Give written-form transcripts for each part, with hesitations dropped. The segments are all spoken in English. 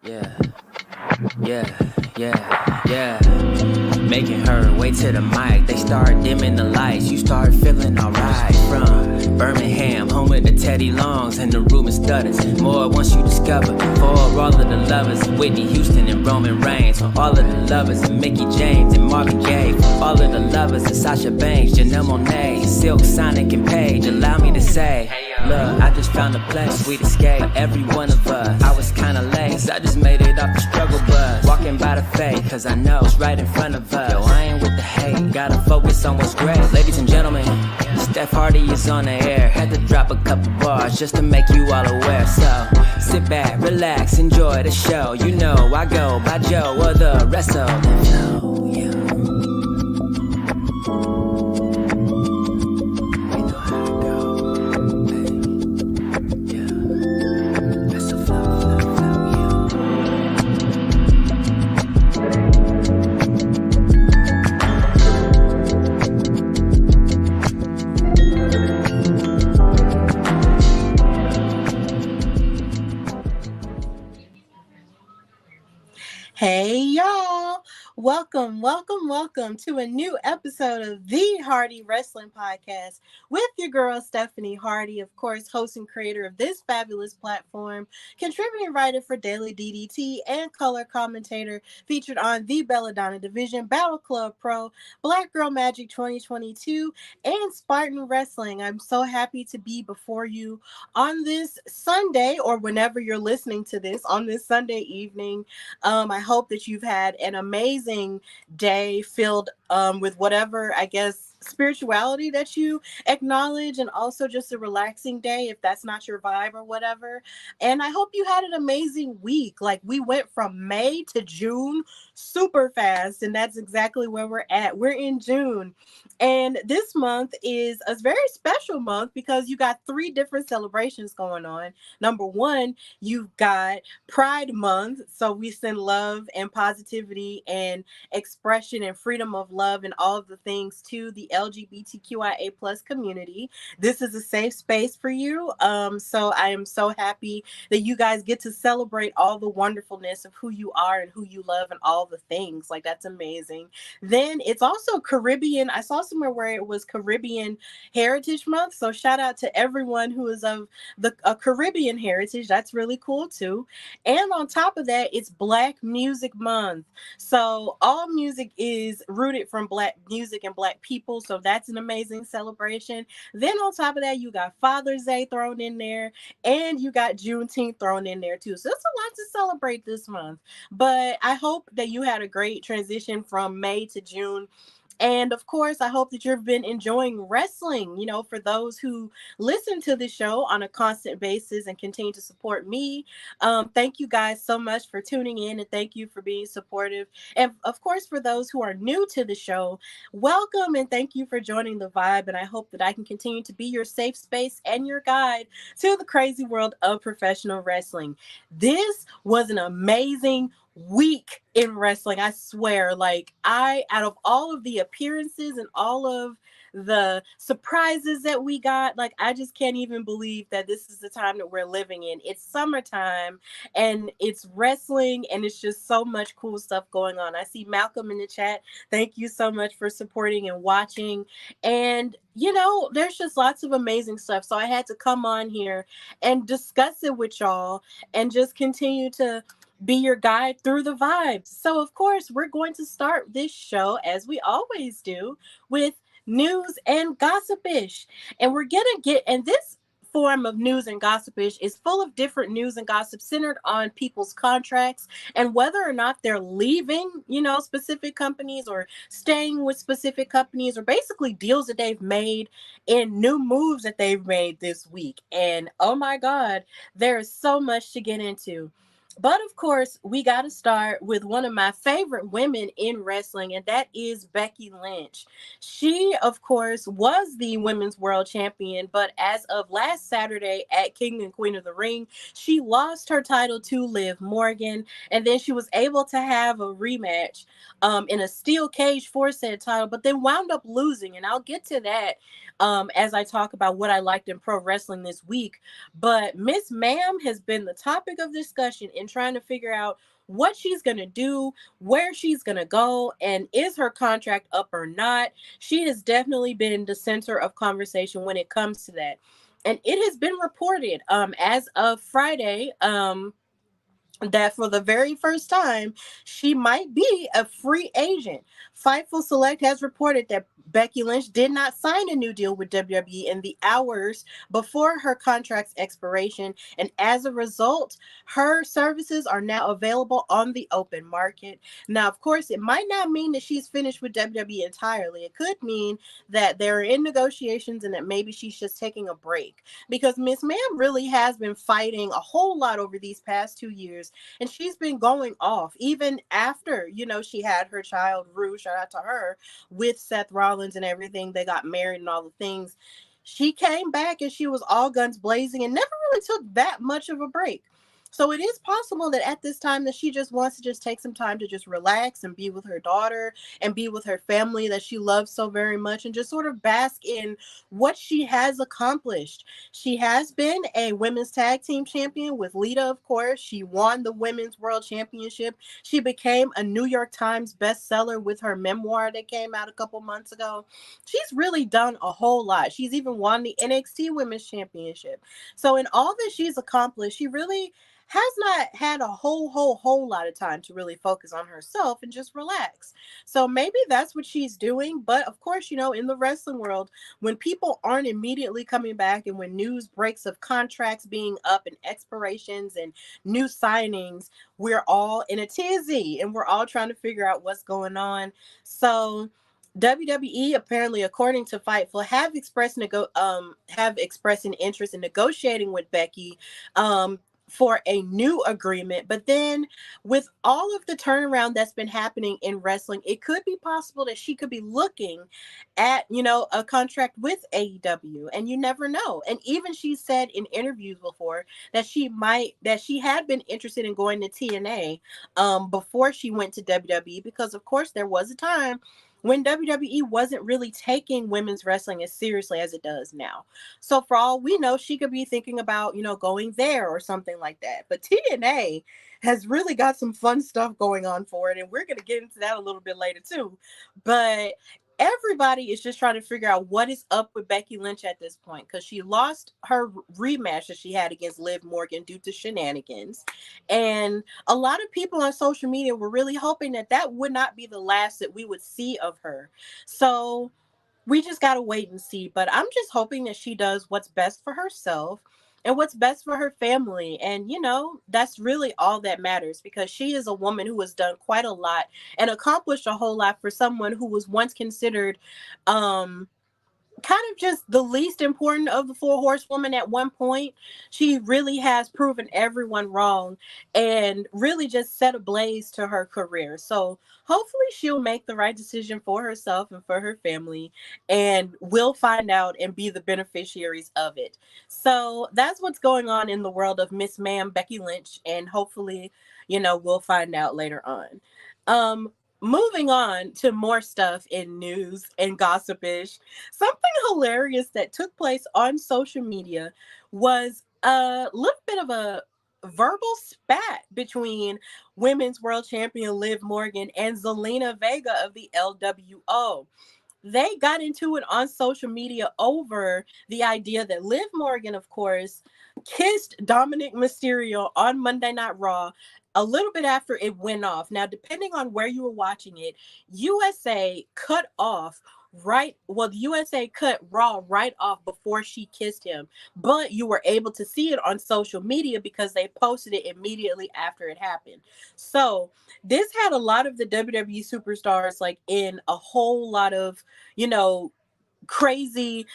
Yeah, yeah. Making her way to the mic. They start dimming the lights. You start feeling alright. From Birmingham, home of the Teddy Longs and the Ruben Studders. More once you discover. For all of the lovers, Whitney Houston and Roman Reigns. For all of the lovers, and Mickey James and Marvin Gaye. For all of the lovers, and Sasha Banks, Janelle Moné, Silk, Sonic, and Paige. Allow me to say, look, I just found a place, sweet escape for every one of us. I was kinda late, cause I just made it off the struggle bus. Walking by the fate, cause I know it's right in front of us. Yo, I ain't with the hate, gotta focus on what's great. Ladies and gentlemen, Steph Hardy is on the air. Had to drop a couple bars just to make you all aware. So, sit back, relax, enjoy the show. You know I go by Joe or the rest of the flow, yeah. Hey y'all, welcome to a new episode of the Hardy Wrestling Podcast with your girl Stephanie Hardy, of course, host and creator of this fabulous platform, contributing writer for Daily DDT and color commentator featured on the Belladonna Division, Battle Club Pro, Black Girl Magic 2022, and Spartan Wrestling. I'm so happy to be before you on this Sunday, or whenever you're listening to this on this Sunday evening. I hope that you've had an amazing day filled with whatever, I guess, spirituality that you acknowledge, and also just a relaxing day if that's not your vibe or whatever. And I hope you had an amazing week. Like, we went from May to June super fast, and that's exactly where we're at. We're in June. And this month is a very special month because you got 3 different celebrations going on. Number one, you've got Pride Month. So we send love and positivity and expression and freedom of love and all of the things to the LGBTQIA plus community. This is a safe space for you. So I am so happy that you guys get to celebrate all the wonderfulness of who you are and who you love and all the things. Like, that's amazing. Then it's also Caribbean. I saw somewhere where it was Caribbean Heritage Month. So shout out to everyone who is of the Caribbean heritage. That's really cool too. And on top of that, it's Black Music Month. So all music is rooted from Black music and Black people. So that's an amazing celebration. Then on top of that, you got Father's Day thrown in there, and you got Juneteenth thrown in there too. So it's a lot to celebrate this month. But I hope that you had a great transition from May to June. And of course, I hope that you've been enjoying wrestling. You know, for those who listen to the show on a constant basis and continue to support me, thank you guys so much for tuning in, and thank you for being supportive. And of course, for those who are new to the show, welcome and thank you for joining the vibe. And I hope that I can continue to be your safe space and your guide to the crazy world of professional wrestling. This was an amazing week in wrestling. I swear, like, out of all of the appearances and all of the surprises that we got, like, I just can't even believe that this is the time that we're living in. It's summertime and it's wrestling, and it's just so much cool stuff going on. I see Malcolm in the chat. Thank you so much for supporting and watching. And you know, there's just lots of amazing stuff. So I had to come on here and discuss it with y'all and just continue to be your guide through the vibes. So, of course, we're going to start this show, as we always do, with news and gossipish. And we're going to and this form of news and gossipish is full of different news and gossip centered on people's contracts and whether or not they're leaving, you know, specific companies or staying with specific companies, or basically deals that they've made and new moves that they've made this week. And oh my God, there is so much to get into. But of course, we got to start with one of my favorite women in wrestling, and that is Becky Lynch. She, of course, was the women's world champion, but as of last Saturday at King and Queen of the Ring, she lost her title to Liv Morgan, and then she was able to have a rematch in a steel cage for said title, but then wound up losing, and I'll get to that as I talk about what I liked in pro wrestling this week. But Miss Ma'am has been the topic of discussion in and trying to figure out what she's going to do, where she's going to go, and is her contract up or not. She has definitely been the center of conversation when it comes to that. And it has been reported as of Friday that for the very first time, she might be a free agent. Fightful Select has reported that Becky Lynch did not sign a new deal with WWE in the hours before her contract's expiration, and as a result, her services are now available on the open market. Now, of course, it might not mean that she's finished with WWE entirely. It could mean that they're in negotiations and that maybe she's just taking a break, because Miss Ma'am really has been fighting a whole lot over these past 2 years, and she's been going off even after, she had her child Rue, shout out to her, with Seth Rollins and everything. They got married and all the things. She came back and she was all guns blazing and never really took that much of a break. So it is possible that at this time that she just wants to just take some time to just relax and be with her daughter and be with her family that she loves so very much, and just sort of bask in what she has accomplished. She has been a women's tag team champion with Lita, of course. She won the women's world championship. She became a New York Times bestseller with her memoir that came out a couple months ago. She's really done a whole lot. She's even won the NXT women's championship. So in all that she's accomplished, she really has not had a whole lot of time to really focus on herself and just relax. So maybe that's what she's doing. But of course, in the wrestling world, when people aren't immediately coming back and when news breaks of contracts being up and expirations and new signings, we're all in a tizzy and we're all trying to figure out what's going on. So WWE, apparently, according to Fightful, have expressed an interest in negotiating with Becky for a new agreement. But then, with all of the turnaround that's been happening in wrestling, it could be possible that she could be looking at, a contract with AEW, and you never know. And even she said in interviews before that she had been interested in going to TNA before she went to WWE, because of course there was a time when WWE wasn't really taking women's wrestling as seriously as it does now. So for all we know, she could be thinking about, going there or something like that. But TNA has really got some fun stuff going on for it, and we're going to get into that a little bit later too. But everybody is just trying to figure out what is up with Becky Lynch at this point, because she lost her rematch that she had against Liv Morgan due to shenanigans. And a lot of people on social media were really hoping that that would not be the last that we would see of her. So we just got to wait and see. But I'm just hoping that she does what's best for herself and what's best for her family. And, that's really all that matters, because she is a woman who has done quite a lot and accomplished a whole lot for someone who was once considered kind of just the least important of the four horsewomen at one point. She really has proven everyone wrong and really just set ablaze to her career. So hopefully she'll make the right decision for herself and for her family, and we'll find out and be the beneficiaries of it. So that's what's going on in the world of Miss Ma'am Becky Lynch, and hopefully, we'll find out later on. Moving on to more stuff in news and gossipish, something hilarious that took place on social media was a little bit of a verbal spat between women's world champion Liv Morgan and Zelina Vega of the LWO. They got into it on social media over the idea that Liv Morgan, of course, kissed Dominic Mysterio on Monday Night Raw a little bit after it went off. Now, depending on where you were watching it, USA cut off the USA cut Raw right off before she kissed him, but you were able to see it on social media because they posted it immediately after it happened. So this had a lot of the WWE superstars like in a whole lot of, crazy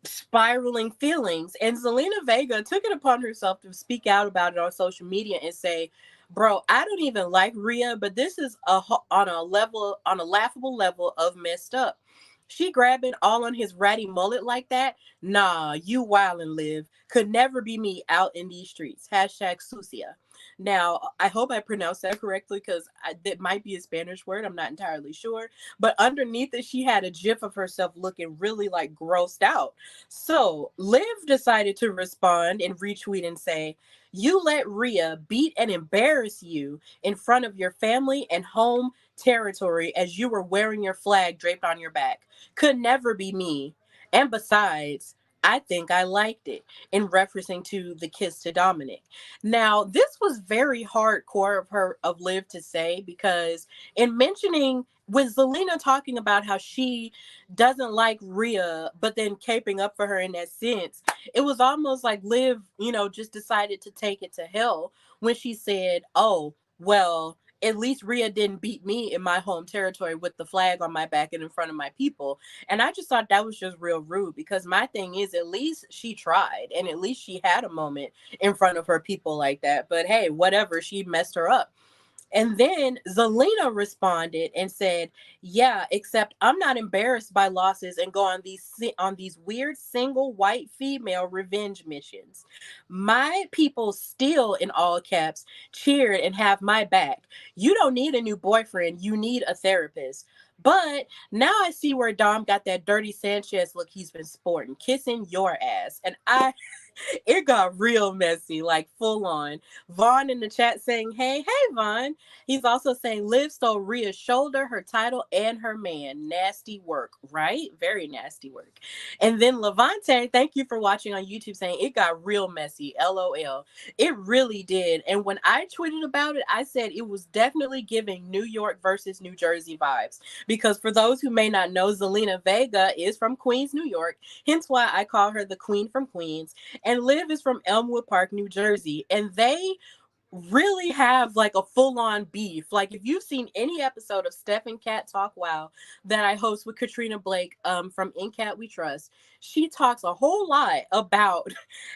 spiraling feelings. And Zelina Vega took it upon herself to speak out about it on social media and say, "Bro, I don't even like Rhea, but this is on a laughable level of messed up. She grabbing all on his ratty mullet like that? Nah, you wild and Live. Could never be me out in these streets. Hashtag Susia." Now, I hope I pronounced that correctly because that might be a Spanish word. I'm not entirely sure. But underneath it, she had a gif of herself looking really like grossed out. So Liv decided to respond and retweet and say, "You let Rhea beat and embarrass you in front of your family and home territory as you were wearing your flag draped on your back. Could never be me. And besides, I think I liked it," in referencing to the kiss to Dominic. Now, this was very hardcore of Liv to say, because in mentioning with Zelina talking about how she doesn't like Rhea, but then caping up for her in that sense, it was almost like Liv, just decided to take it to hell when she said, "Oh, well, at least Rhea didn't beat me in my home territory with the flag on my back and in front of my people." And I just thought that was just real rude, because my thing is, at least she tried and at least she had a moment in front of her people like that. But hey, whatever, she messed her up. And then Zelina responded and said, "Yeah, except I'm not embarrassed by losses and go on these weird single white female revenge missions. My people still, in all caps, cheered and have my back. You don't need a new boyfriend, you need a therapist. But now I see where Dom got that dirty Sanchez look he's been sporting, kissing your ass." And it got real messy, like full on. Vaughn in the chat saying, hey, Vaughn. He's also saying Liv stole Rhea's shoulder, her title, and her man. Nasty work, right? Very nasty work. And then Levante, thank you for watching on YouTube, saying it got real messy. LOL. It really did. And when I tweeted about it, I said it was definitely giving New York versus New Jersey vibes. Because for those who may not know, Zelina Vega is from Queens, New York. Hence why I call her the Queen from Queens. And Liv is from Elmwood Park, New Jersey. And they really have like a full-on beef. Like, if you've seen any episode of Steph and Cat Talk Wow that I host with Katrina Blake from In Cat We Trust, she talks a whole lot about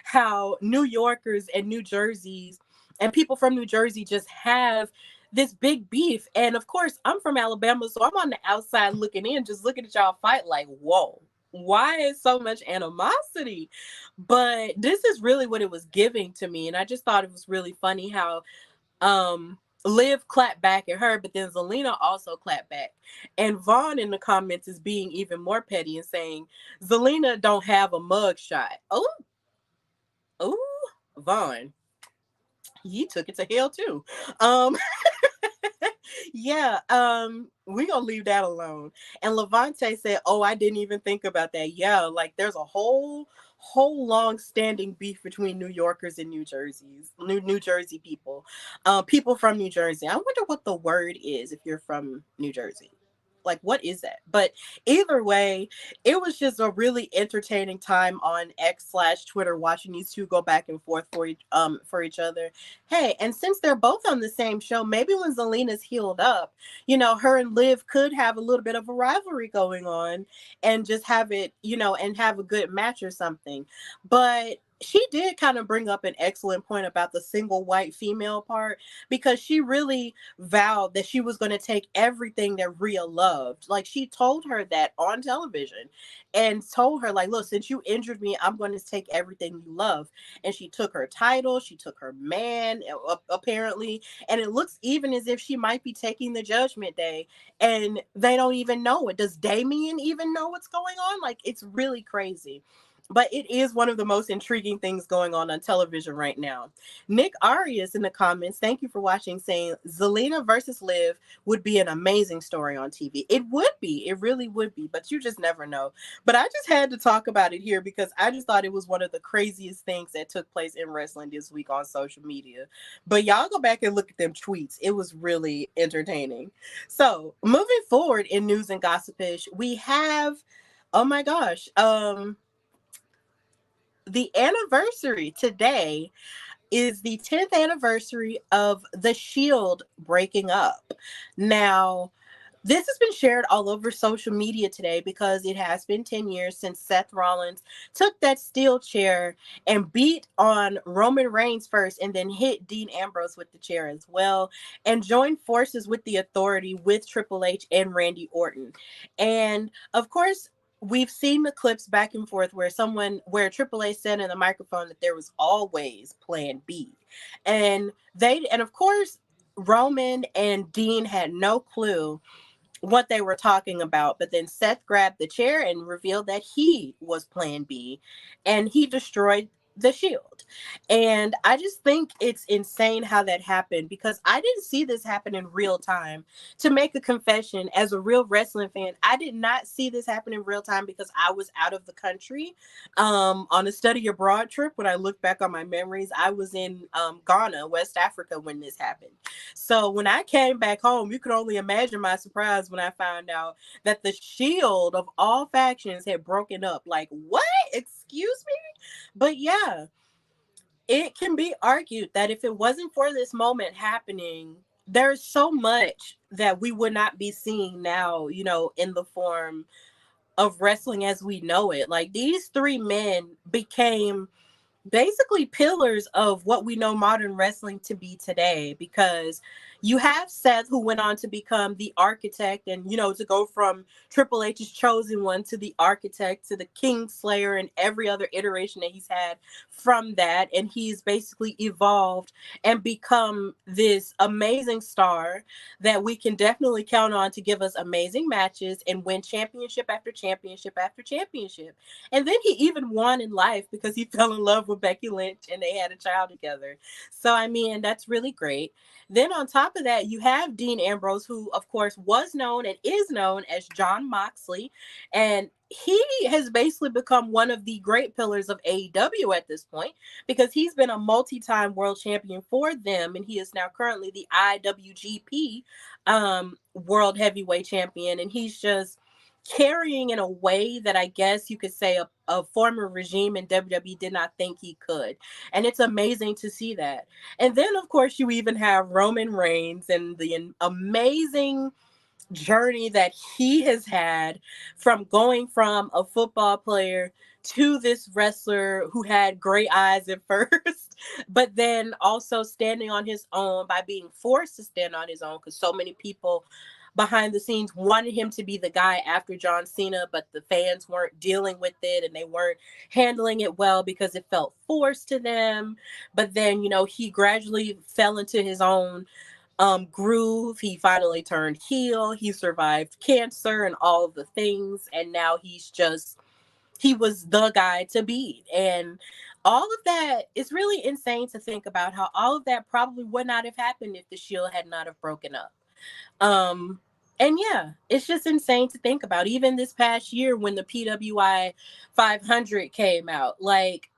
how New Yorkers and New Jerseys and people from New Jersey just have this big beef. And of course, I'm from Alabama, so I'm on the outside looking in, just looking at y'all fight like, whoa, why is so much animosity? But this is really what it was giving to me. And I just thought it was really funny how Liv clapped back at her, but then Zelina also clapped back. And Vaughn in the comments is being even more petty and saying Zelina don't have a mug shot. Oh, Vaughn, he took it to hell too. Um Yeah, we gonna leave that alone. And Levante said, "Oh, I didn't even think about that." Yeah, like there's a whole long standing beef between New Yorkers and New Jersey people. People from New Jersey. I wonder what the word is if you're from New Jersey. Like, what is that? But either way, it was just a really entertaining time on X/Twitter watching these two go back and forth for each other. Hey, and since they're both on the same show, maybe when Zelina's healed up, her and Liv could have a little bit of a rivalry going on and just have it, and have a good match or something. But she did kind of bring up an excellent point about the single white female part, because she really vowed that she was going to take everything that Rhea loved. Like, she told her that on television and told her, like, look, since you injured me, I'm going to take everything you love. And she took her title, she took her man, apparently, and it looks even as if she might be taking the Judgment Day, and they don't even know it. Does Damien even know what's going on? Like, it's really crazy. But it is one of the most intriguing things going on television right now. Nick Arias in the comments, thank you for watching, saying Zelina versus Liv would be an amazing story on TV. It would be. It really would be. But you just never know. But I just had to talk about it here because I just thought it was one of the craziest things that took place in wrestling this week on social media. But y'all go back and look at them tweets. It was really entertaining. So moving forward in news and gossipish, we have, oh my gosh, the anniversary today is the 10th anniversary of The Shield breaking up. Now, this has been shared all over social media today because it has been 10 years since Seth Rollins took that steel chair and beat on Roman Reigns first and then hit Dean Ambrose with the chair as well, and joined forces with the Authority with Triple H and Randy Orton. And of course, we've seen the clips back and forth where Triple A said in the microphone that there was always plan B. And of course, Roman and Dean had no clue what they were talking about. But then Seth grabbed the chair and revealed that he was Plan B, and he destroyed the Shield. And I just think it's insane how that happened, because I didn't see this happen in real time. To make a confession, as a real wrestling fan, I did not see this happen in real time because I was out of the country on a study abroad trip. When I look back on my memories, I was in Ghana, West Africa, when this happened. So when I came back home, you could only imagine my surprise when I found out that the Shield of all factions had broken up. Like, what? Excuse me? But yeah, it can be argued that if it wasn't for this moment happening, there's so much that we would not be seeing now, in the form of wrestling as we know it. Like, these three men became basically pillars of what we know modern wrestling to be today, because you have Seth, who went on to become the architect, and to go from Triple H's chosen one to the architect to the King Slayer and every other iteration that he's had from that. And he's basically evolved and become this amazing star that we can definitely count on to give us amazing matches and win championship after championship after championship. And then he even won in life because he fell in love with Becky Lynch and they had a child together. So, I mean, that's really great. Then on top of that, you have Dean Ambrose, who, of course, was known and is known as John Moxley. And he has basically become one of the great pillars of AEW at this point, because he's been a multi-time world champion for them. And he is now currently the IWGP world heavyweight champion. And he's just carrying in a way that I guess you could say a former regime in WWE did not think he could. And it's amazing to see that. And then, of course, you even have Roman Reigns and the amazing journey that he has had, from going from a football player to this wrestler who had gray eyes at first, but then also standing on his own by being forced to stand on his own, because so many people behind the scenes wanted him to be the guy after John Cena, but the fans weren't dealing with it and they weren't handling it well because it felt forced to them. But then, he gradually fell into his own groove. He finally turned heel. He survived cancer and all of the things. And now he was the guy to beat. And all of that is really insane to think about, how all of that probably would not have happened if the Shield had not have broken up. Um, and yeah, it's just insane to think about. Even this past year when the PWI 500 came out, like,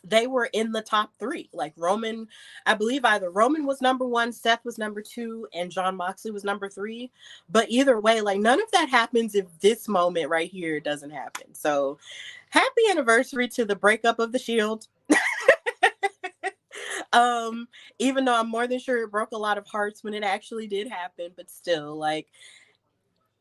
they were in the top three. Like, Roman, I believe either Roman was number one, Seth was number two, and John Moxley was number three. But either way, like, none of that happens if this moment right here doesn't happen. So happy anniversary to the breakup of the Shield. Even though I'm more than sure it broke a lot of hearts when it actually did happen, but still, like,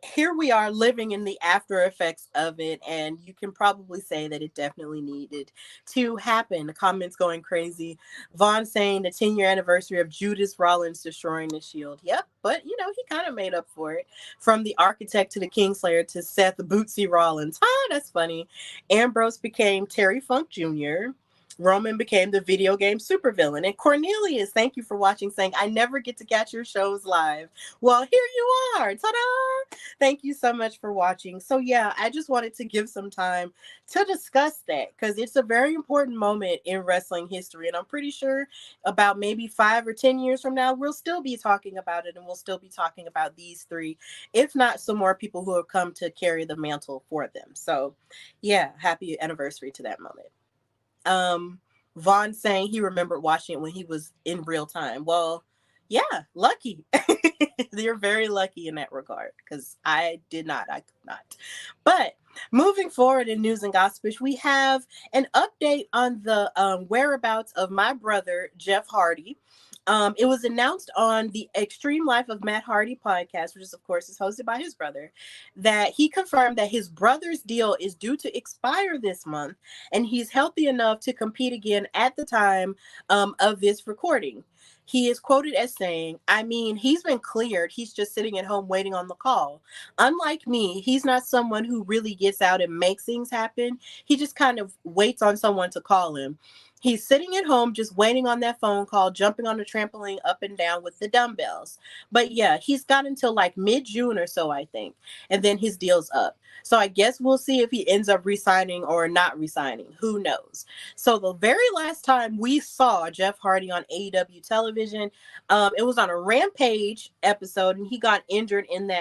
here we are living in the after effects of it, and you can probably say that it definitely needed to happen. The comments going crazy. Vaughn saying the 10-year anniversary of Judas Rollins destroying the Shield. Yep, but he kind of made up for it. From the architect to the Kingslayer to Seth Bootsy Rollins. That's funny. Ambrose became Terry Funk Jr. Roman became the video game supervillain. And Cornelius, thank you for watching, saying, I never get to catch your shows live. Well, here you are. Ta-da! Thank you so much for watching. So yeah, I just wanted to give some time to discuss that, because it's a very important moment in wrestling history. And I'm pretty sure about maybe 5 or 10 years from now, we'll still be talking about it, and we'll still be talking about these three, if not some more people who have come to carry the mantle for them. So yeah, happy anniversary to that moment. Vaughn saying he remembered watching it when he was in real time. Well, yeah, lucky. You're very lucky in that regard, because I did not. I could not. But moving forward in news and gossip, we have an update on the whereabouts of my brother, Jeff Hardy. It was announced on the Extreme Life of Matt Hardy podcast, which is, of course, is hosted by his brother, that he confirmed that his brother's deal is due to expire this month, and he's healthy enough to compete again at the time of this recording. He is quoted as saying, I mean, he's been cleared. He's just sitting at home waiting on the call. Unlike me, he's not someone who really gets out and makes things happen. He just kind of waits on someone to call him. He's sitting at home just waiting on that phone call, jumping on the trampoline up and down with the dumbbells. But yeah, he's got until like mid-June or so, I think. And then his deal's up. So I guess we'll see if he ends up resigning or not resigning. Who knows? So the very last time we saw Jeff Hardy on AEW television, it was on a Rampage episode, and he got injured in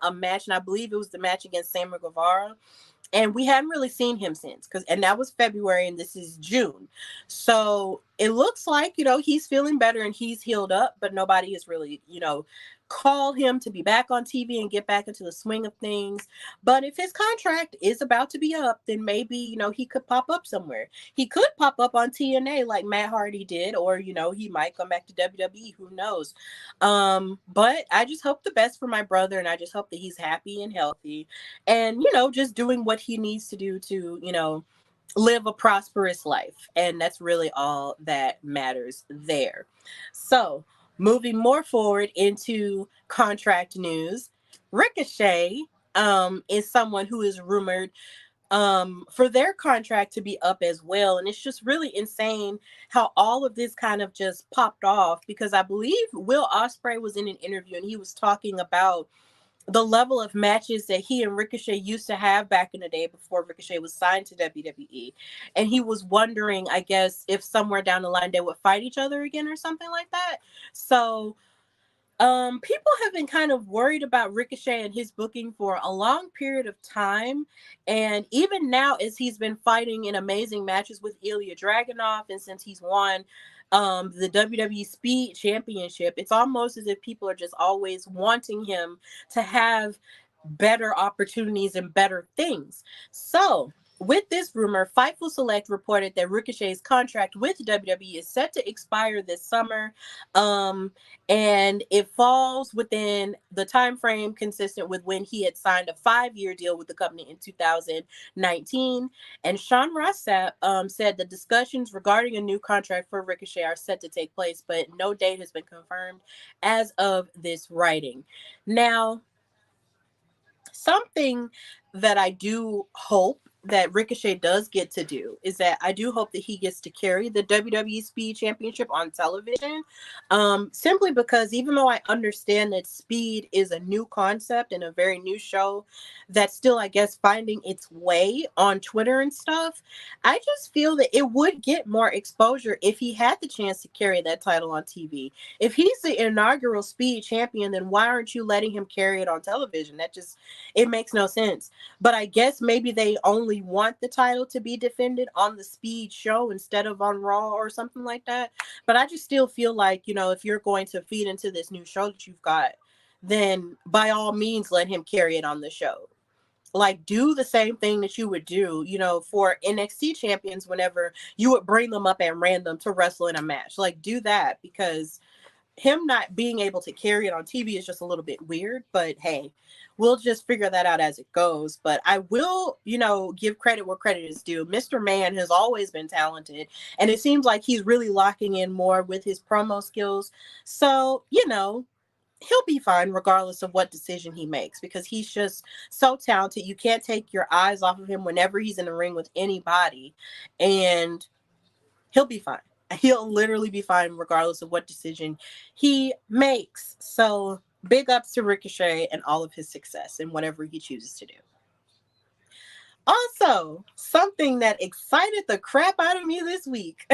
a match, and I believe it was the match against Samuel Guevara, and we hadn't really seen him since, and that was February and this is June. So it looks like, he's feeling better and he's healed up, but nobody has really, called him to be back on TV and get back into the swing of things. But if his contract is about to be up, then maybe, he could pop up somewhere. He could pop up on TNA like Matt Hardy did, or, he might come back to WWE, who knows. But I just hope the best for my brother, and I just hope that he's happy and healthy and, just doing what he needs to do to, live a prosperous life. And that's really all that matters there. So, moving more forward into contract news, Ricochet is someone who is rumored for their contract to be up as well. And it's just really insane how all of this kind of just popped off, because I believe Will Ospreay was in an interview and he was talking about the level of matches that he and Ricochet used to have back in the day before Ricochet was signed to WWE. And he was wondering, I guess, if somewhere down the line they would fight each other again or something like that. So people have been kind of worried about Ricochet and his booking for a long period of time. And even now, as he's been fighting in amazing matches with Ilya Dragunov, and since he's won the WWE Speed Championship, it's almost as if people are just always wanting him to have better opportunities and better things. So, with this rumor, Fightful Select reported that Ricochet's contract with WWE is set to expire this summer, and it falls within the time frame consistent with when he had signed a 5-year deal with the company in 2019. And Sean Ross Sapp said the discussions regarding a new contract for Ricochet are set to take place, but no date has been confirmed as of this writing. Now, something that I do hope that Ricochet does get to do is that I do hope that he gets to carry the WWE Speed Championship on television. Simply because even though I understand that Speed is a new concept and a very new show that's still, I guess, finding its way on Twitter and stuff, I just feel that it would get more exposure if he had the chance to carry that title on TV. If he's the inaugural Speed champion, then why aren't you letting him carry it on television? It makes no sense. But I guess maybe they only want the title to be defended on the Speed show instead of on Raw or something like that. But I just still feel like, if you're going to feed into this new show that you've got, then by all means let him carry it on the show. Like, do the same thing that you would do, for NXT champions whenever you would bring them up at random to wrestle in a match. Like, do that, because him not being able to carry it on TV is just a little bit weird, but hey, we'll just figure that out as it goes. But I will, give credit where credit is due. Mr. Man has always been talented, and it seems like he's really locking in more with his promo skills. So, he'll be fine regardless of what decision he makes, because he's just so talented. You can't take your eyes off of him whenever he's in the ring with anybody, and he'll be fine. He'll literally be fine regardless of what decision he makes. So big ups to Ricochet and all of his success and whatever he chooses to do. Also, something that excited the crap out of me this week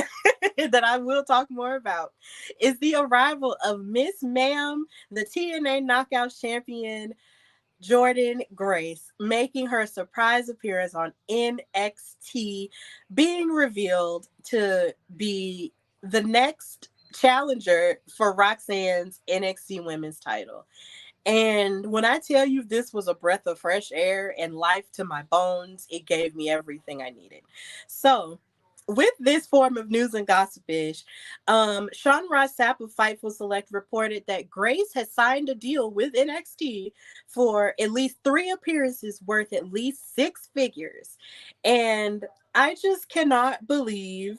that I will talk more about is the arrival of Miss Ma'am, the TNA Knockouts champion, Jordan Grace, making her surprise appearance on NXT, being revealed to be the next challenger for Roxanne's NXT Women's title. And when I tell you this was a breath of fresh air and life to my bones, it gave me everything I needed. So, with this form of news and gossipish, Sean Ross Sapp of Fightful Select reported that Grace has signed a deal with NXT for at least 3 appearances worth at least 6 figures. And I just cannot believe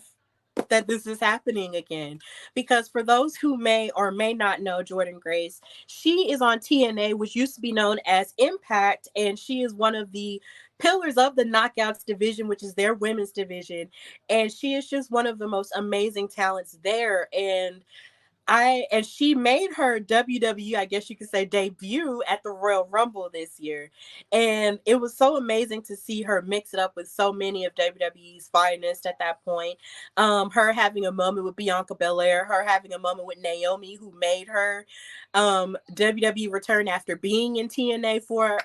that this is happening again. Because for those who may or may not know Jordan Grace, she is on TNA, which used to be known as Impact, and she is one of the pillars of the Knockouts division, which is their women's division. And she is just one of the most amazing talents there. And she made her WWE, I guess you could say, debut at the Royal Rumble this year. And it was so amazing to see her mix it up with so many of WWE's finest at that point. Her having a moment with Bianca Belair, her having a moment with Naomi, who made her WWE return after being in TNA for,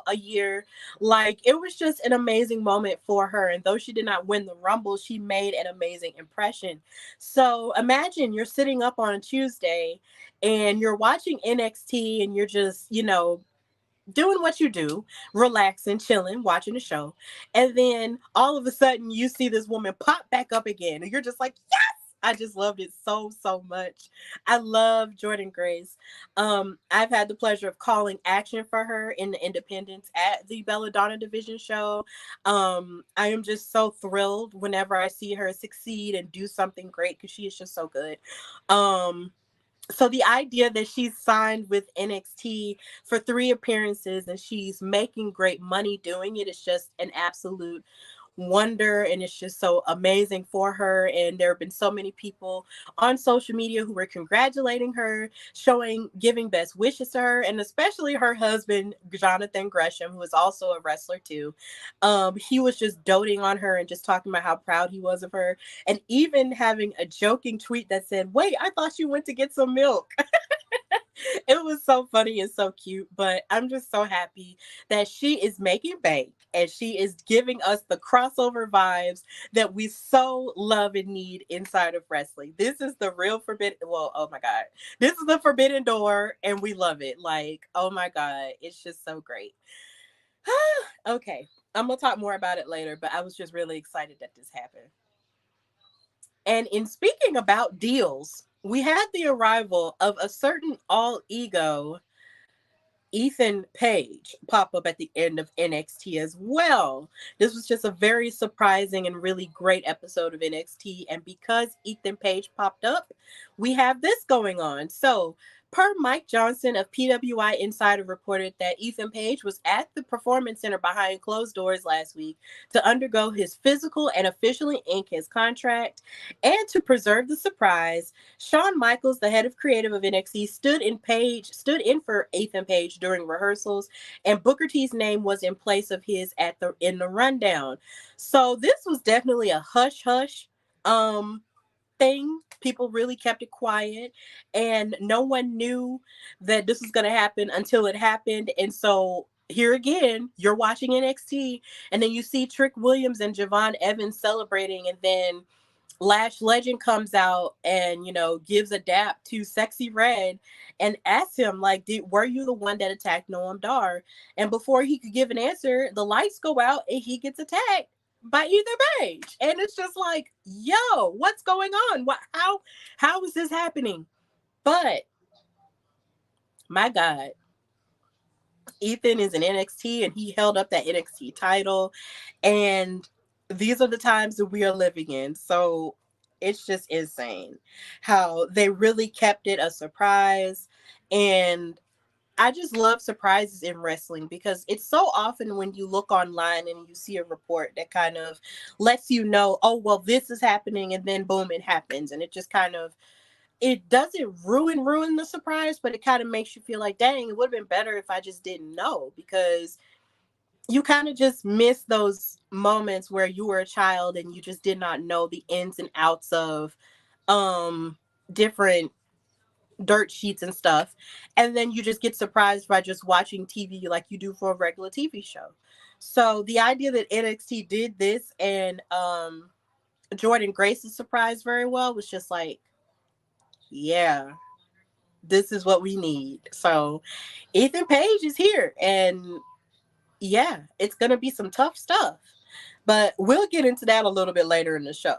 a year. Like, it was just an amazing moment for her. And though she did not win the Rumble, she made an amazing impression. So imagine you're sitting up on a Tuesday and you're watching NXT and you're just, doing what you do, relaxing, chilling, watching the show. And then all of a sudden you see this woman pop back up again. And you're just like, yes! I just loved it so, so much. I love Jordan Grace. I've had the pleasure of calling action for her in the independents at the Belladonna Division show. I am just so thrilled whenever I see her succeed and do something great because she is just so good. So the idea that she's signed with NXT for 3 appearances and she's making great money doing it is just an absolute wonder, and it's just so amazing for her. And there have been so many people on social media who were congratulating her, giving best wishes to her, and especially her husband Jonathan Gresham, who is also a wrestler too. He was just doting on her and just talking about how proud he was of her, and even having a joking tweet that said, "Wait, I thought you went to get some milk." It was so funny and so cute, but I'm just so happy that she is making bank and she is giving us the crossover vibes that we so love and need inside of wrestling. This is the real forbidden, well, oh my God, this is the forbidden door and we love it. Like, oh my God, it's just so great. Okay, I'm gonna talk more about it later, but I was just really excited that this happened. And in speaking about deals, we had the arrival of a certain all ego Ethan Page pop up at the end of NXT as well. This was just a very surprising and really great episode of NXT. And because Ethan Page popped up, we have this going on. So, per Mike Johnson of PWI Insider reported that Ethan Page was at the Performance Center behind closed doors last week to undergo his physical and officially ink his contract. And to preserve the surprise, Shawn Michaels, the head of creative of NXT, stood in for Ethan Page during rehearsals, and Booker T's name was in place of his in the rundown. So this was definitely a hush hush thing. People really kept it quiet, and no one knew that this was going to happen until it happened. And so here again, you're watching NXT, and then you see Trick Williams and Javon Evans celebrating, and then Lash Legend comes out and gives a dap to Sexy Red and asks him like, were you the one that attacked Noam Dar? And before he could give an answer, the lights go out and he gets attacked by Ethan Page. And it's just like, yo, what's going on? How is this happening? But my God, Ethan is in NXT and he held up that NXT title. And these are the times that we are living in. So it's just insane how they really kept it a surprise. And I just love surprises in wrestling because it's so often when you look online and you see a report that kind of lets you know, oh, well, this is happening. And then boom, it happens. And it just kind of, it doesn't ruin the surprise, but it kind of makes you feel like, dang, it would have been better if I just didn't know, because you kind of just miss those moments where you were a child and you just did not know the ins and outs of different dirt sheets and stuff, and then you just get surprised by just watching TV like you do for a regular TV show. So the idea that NXT did this and Jordan Grace is surprised very well was just like, yeah, this is what we need. So Ethan Page is here, and yeah, it's gonna be some tough stuff. But we'll get into that a little bit later in the show.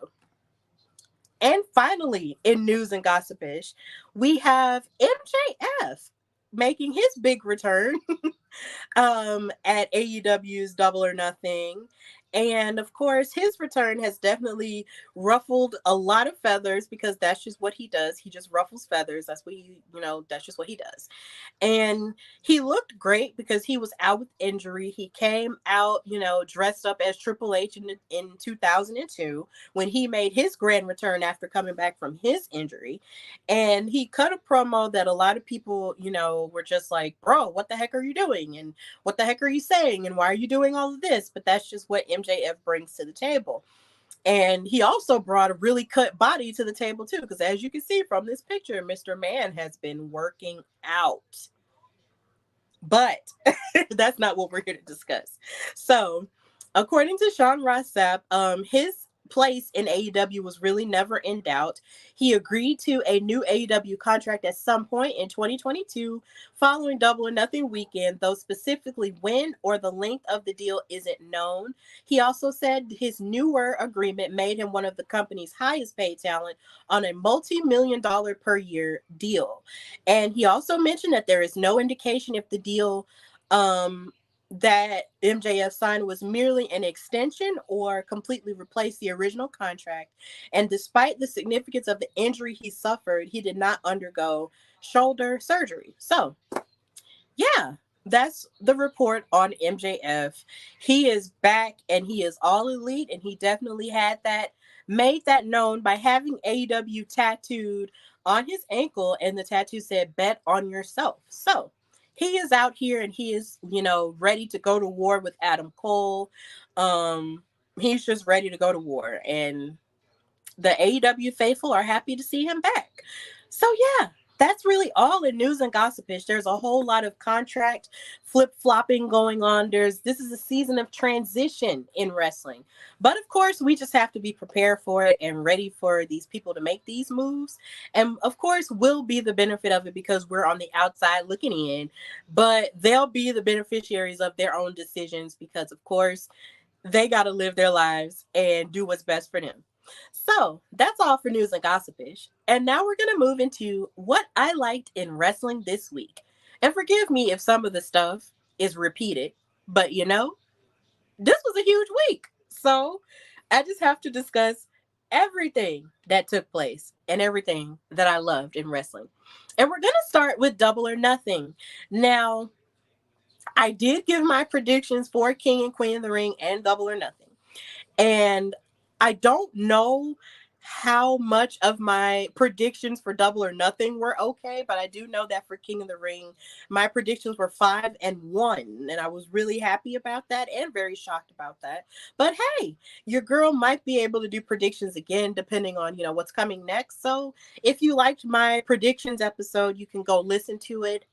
And finally, in news and gossipish, we have MJF making his big return at AEW's Double or Nothing. And of course, his return has definitely ruffled a lot of feathers because that's just what he does. He just ruffles feathers. That's what that's just what he does. And he looked great because he was out with injury. He came out, dressed up as Triple H in 2002 when he made his grand return after coming back from his injury. And he cut a promo that a lot of people, were just like, bro, what the heck are you doing? And what the heck are you saying? And why are you doing all of this? But that's just what MJF brings to the table. And he also brought a really cut body to the table too, because as you can see from this picture, Mr. Man has been working out. But that's not what we're here to discuss. So, according to Sean Ross Sapp, his place in AEW was really never in doubt. He agreed to a new AEW contract at some point in 2022 following Double or Nothing weekend, though specifically when or the length of the deal isn't known. He also said his newer agreement made him one of the company's highest paid talent on a multi-million-dollar per year deal. And he also mentioned that there is no indication if the deal that MJF signed was merely an extension or completely replaced the original contract. And despite the significance of the injury he suffered, he did not undergo shoulder surgery. So, yeah, that's the report on MJF. He is back and he is all elite, and he definitely made that known by having AEW tattooed on his ankle, and the tattoo said bet on yourself. So he is out here and he is, ready to go to war with Adam Cole. He's just ready to go to war, and the AEW faithful are happy to see him back. So yeah, that's really all in news and gossipish. There's a whole lot of contract flip-flopping going on. This is a season of transition in wrestling. But of course, we just have to be prepared for it and ready for these people to make these moves. And of course, we'll be the benefit of it because we're on the outside looking in, but they'll be the beneficiaries of their own decisions because of course, they got to live their lives and do what's best for them. So that's all for news and gossipish. And now we're going to move into what I liked in wrestling this week. And forgive me if some of the stuff is repeated, but this was a huge week. So I just have to discuss everything that took place and everything that I loved in wrestling. And we're going to start with Double or Nothing. Now, I did give my predictions for King and Queen of the Ring and Double or Nothing. And I don't know how much of my predictions for Double or Nothing were okay, but I do know that for King of the Ring, my predictions were 5-1, and I was really happy about that and very shocked about that. But hey, your girl might be able to do predictions again depending on what's coming next. So if you liked my predictions episode, you can go listen to it.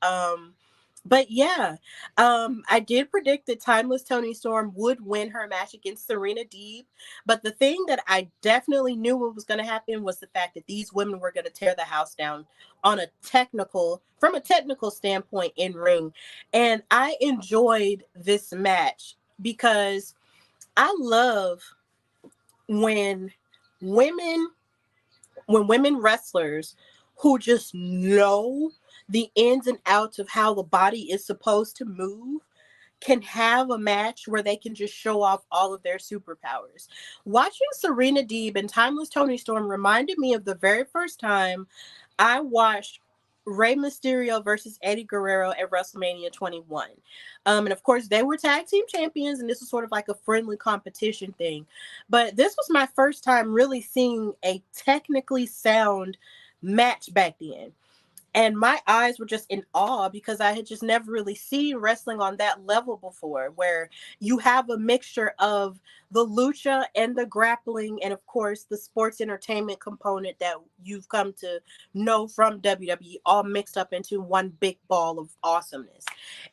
But yeah, I did predict that Timeless Toni Storm would win her match against Serena Deeb. But the thing that I definitely knew what was going to happen was the fact that these women were going to tear the house down from a technical standpoint in ring. And I enjoyed this match because I love when women women wrestlers who just know the ins and outs of how the body is supposed to move can have a match where they can just show off all of their superpowers. Watching Serena Deeb and Timeless Toni Storm reminded me of the very first time I watched Rey Mysterio versus Eddie Guerrero at WrestleMania 21. And of course, they were tag team champions, and this was sort of like a friendly competition thing. But this was my first time really seeing a technically sound match back then. And my eyes were just in awe because I had just never really seen wrestling on that level before, where you have a mixture of the lucha and the grappling, and of course the sports entertainment component that you've come to know from WWE, all mixed up into one big ball of awesomeness.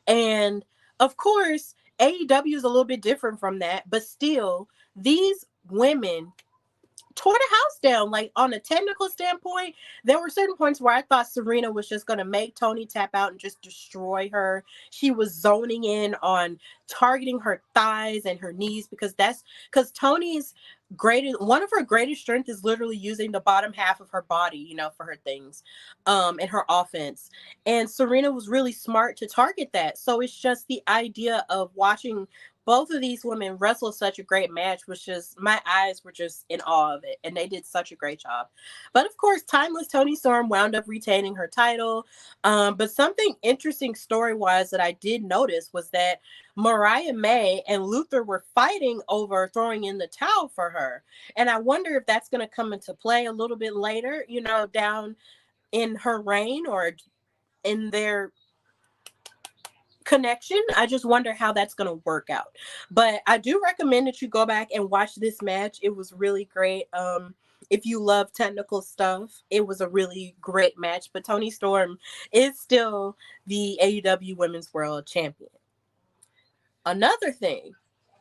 And of course, AEW is a little bit different from that, but still, these women tore the house down. Like, on a technical standpoint, there were certain points where I thought Serena was just going to make Toni tap out and just destroy her. She was zoning in on targeting her thighs and her knees, because Toni's greatest one of her greatest strengths is literally using the bottom half of her body, for her things, and her offense. And Serena was really smart to target that. So it's just the idea of watching both of these women wrestle such a great match was just, my eyes were just in awe of it, and they did such a great job. But of course, timeless Toni Storm wound up retaining her title. But something interesting story wise that I did notice was that Mariah May and Luther were fighting over throwing in the towel for her, and I wonder if that's going to come into play a little bit later, down in her reign or in their connection. I just wonder how that's going to work out. But I do recommend that you go back and watch this match. It was really great. If you love technical stuff, it was a really great match. But Toni Storm is still the AEW Women's World Champion. Another thing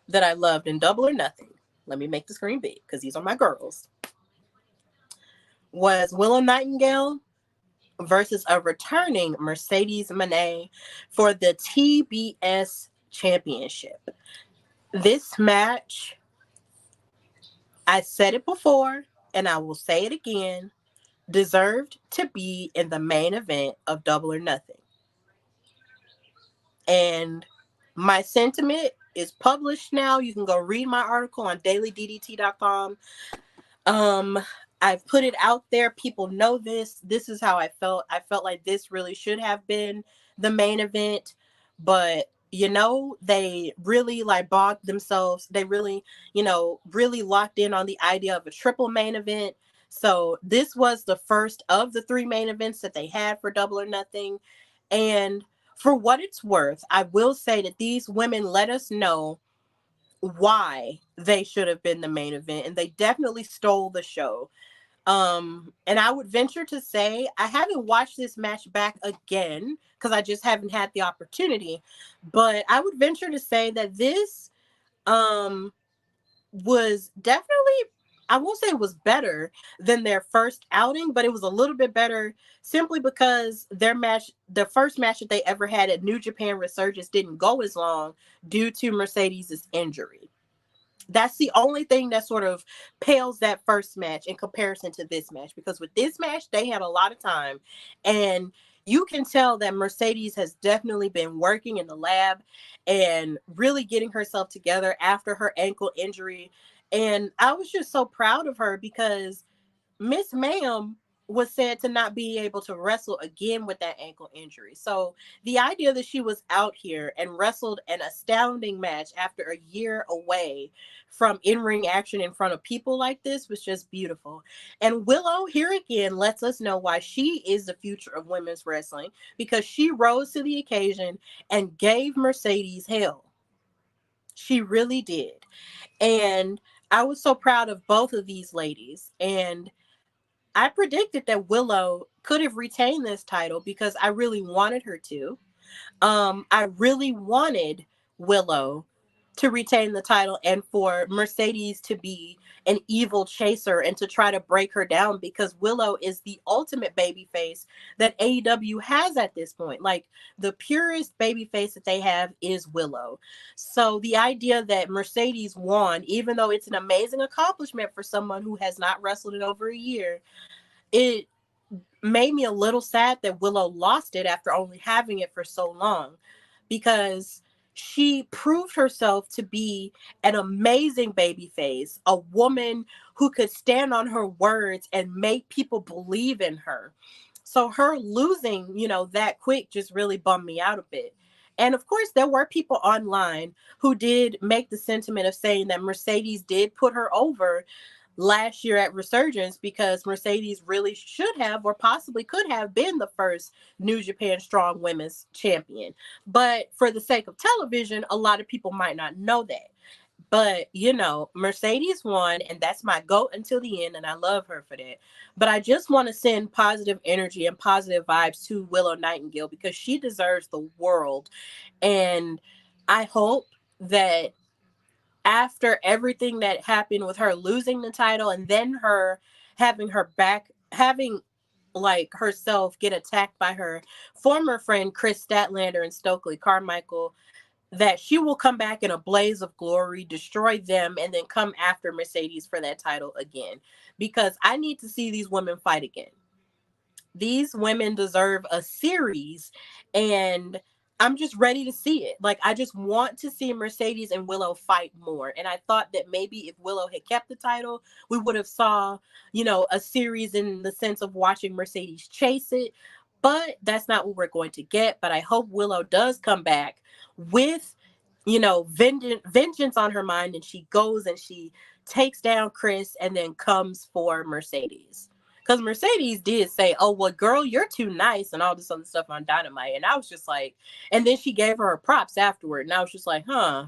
that I loved in Double or Nothing, let me make the screen big because these are my girls, was Willow Nightingale versus a returning Mercedes Moné for the TBS Championship. This match, I said it before and I will say it again, deserved to be in the main event of Double or Nothing. And my sentiment is published now. You can go read my article on dailyddt.com. Um, I've put it out there. People know this. This is how I felt. I felt like this really should have been the main event, but they really like bogged themselves. They really, really locked in on the idea of a triple main event. So this was the first of the 3 main events that they had for Double or Nothing. And for what it's worth, I will say that these women let us know why they should have been the main event, and they definitely stole the show. And I would venture to say I haven't watched this match back again because I just haven't had the opportunity, but I would venture to say that this was definitely, I won't say it was better than their first outing, but it was a little bit better simply because the first match that they ever had at New Japan Resurgence didn't go as long due to Mercedes' injury. That's the only thing that sort of pales that first match in comparison to this match, because with this match, they had a lot of time, and you can tell that Mercedes has definitely been working in the lab and really getting herself together after her ankle injury. And I was just so proud of her because Miss Ma'am was said to not be able to wrestle again with that ankle injury. So the idea that she was out here and wrestled an astounding match after a year away from in-ring action in front of people like this was just beautiful. And Willow here again lets us know why she is the future of women's wrestling, because she rose to the occasion and gave Mercedes hell. She really did. And I was so proud of both of these ladies. And I predicted that Willow could have retained this title because I really wanted her to. I really wanted Willow to retain the title and for Mercedes to be an evil chaser and to try to break her down, because Willow is the ultimate baby face that AEW has at this point. Like, the purest baby face that they have is Willow. So the idea that Mercedes won, even though it's an amazing accomplishment for someone who has not wrestled in over a year, it made me a little sad that Willow lost it after only having it for so long, because she proved herself to be an amazing baby face, a woman who could stand on her words and make people believe in her. So her losing, that quick just really bummed me out a bit. And of course, there were people online who did make the sentiment of saying that Mercedes did put her over last year at Resurgence, because Mercedes really should have or possibly could have been the first New Japan Strong Women's Champion. But for the sake of television, a lot of people might not know that. But, Mercedes won, and that's my GOAT until the end, and I love her for that. But I just want to send positive energy and positive vibes to Willow Nightingale because she deserves the world. And I hope that after everything that happened with her losing the title and then her having her back, having like herself get attacked by her former friend Chris Statlander and Stokely Carmichael, that she will come back in a blaze of glory, destroy them, and then come after Mercedes for that title again. Because I need to see these women fight again. These women deserve a series, and I'm just ready to see it. Like, I just want to see Mercedes and Willow fight more. And I thought that maybe if Willow had kept the title, we would have saw, a series in the sense of watching Mercedes chase it. But that's not what we're going to get. But I hope Willow does come back with, vengeance on her mind, and she goes and she takes down Chris and then comes for Mercedes. Because Mercedes did say, "Oh, well, girl, you're too nice," and all this other stuff on Dynamite. And I was just like, and then she gave her props afterward. And I was just like, huh,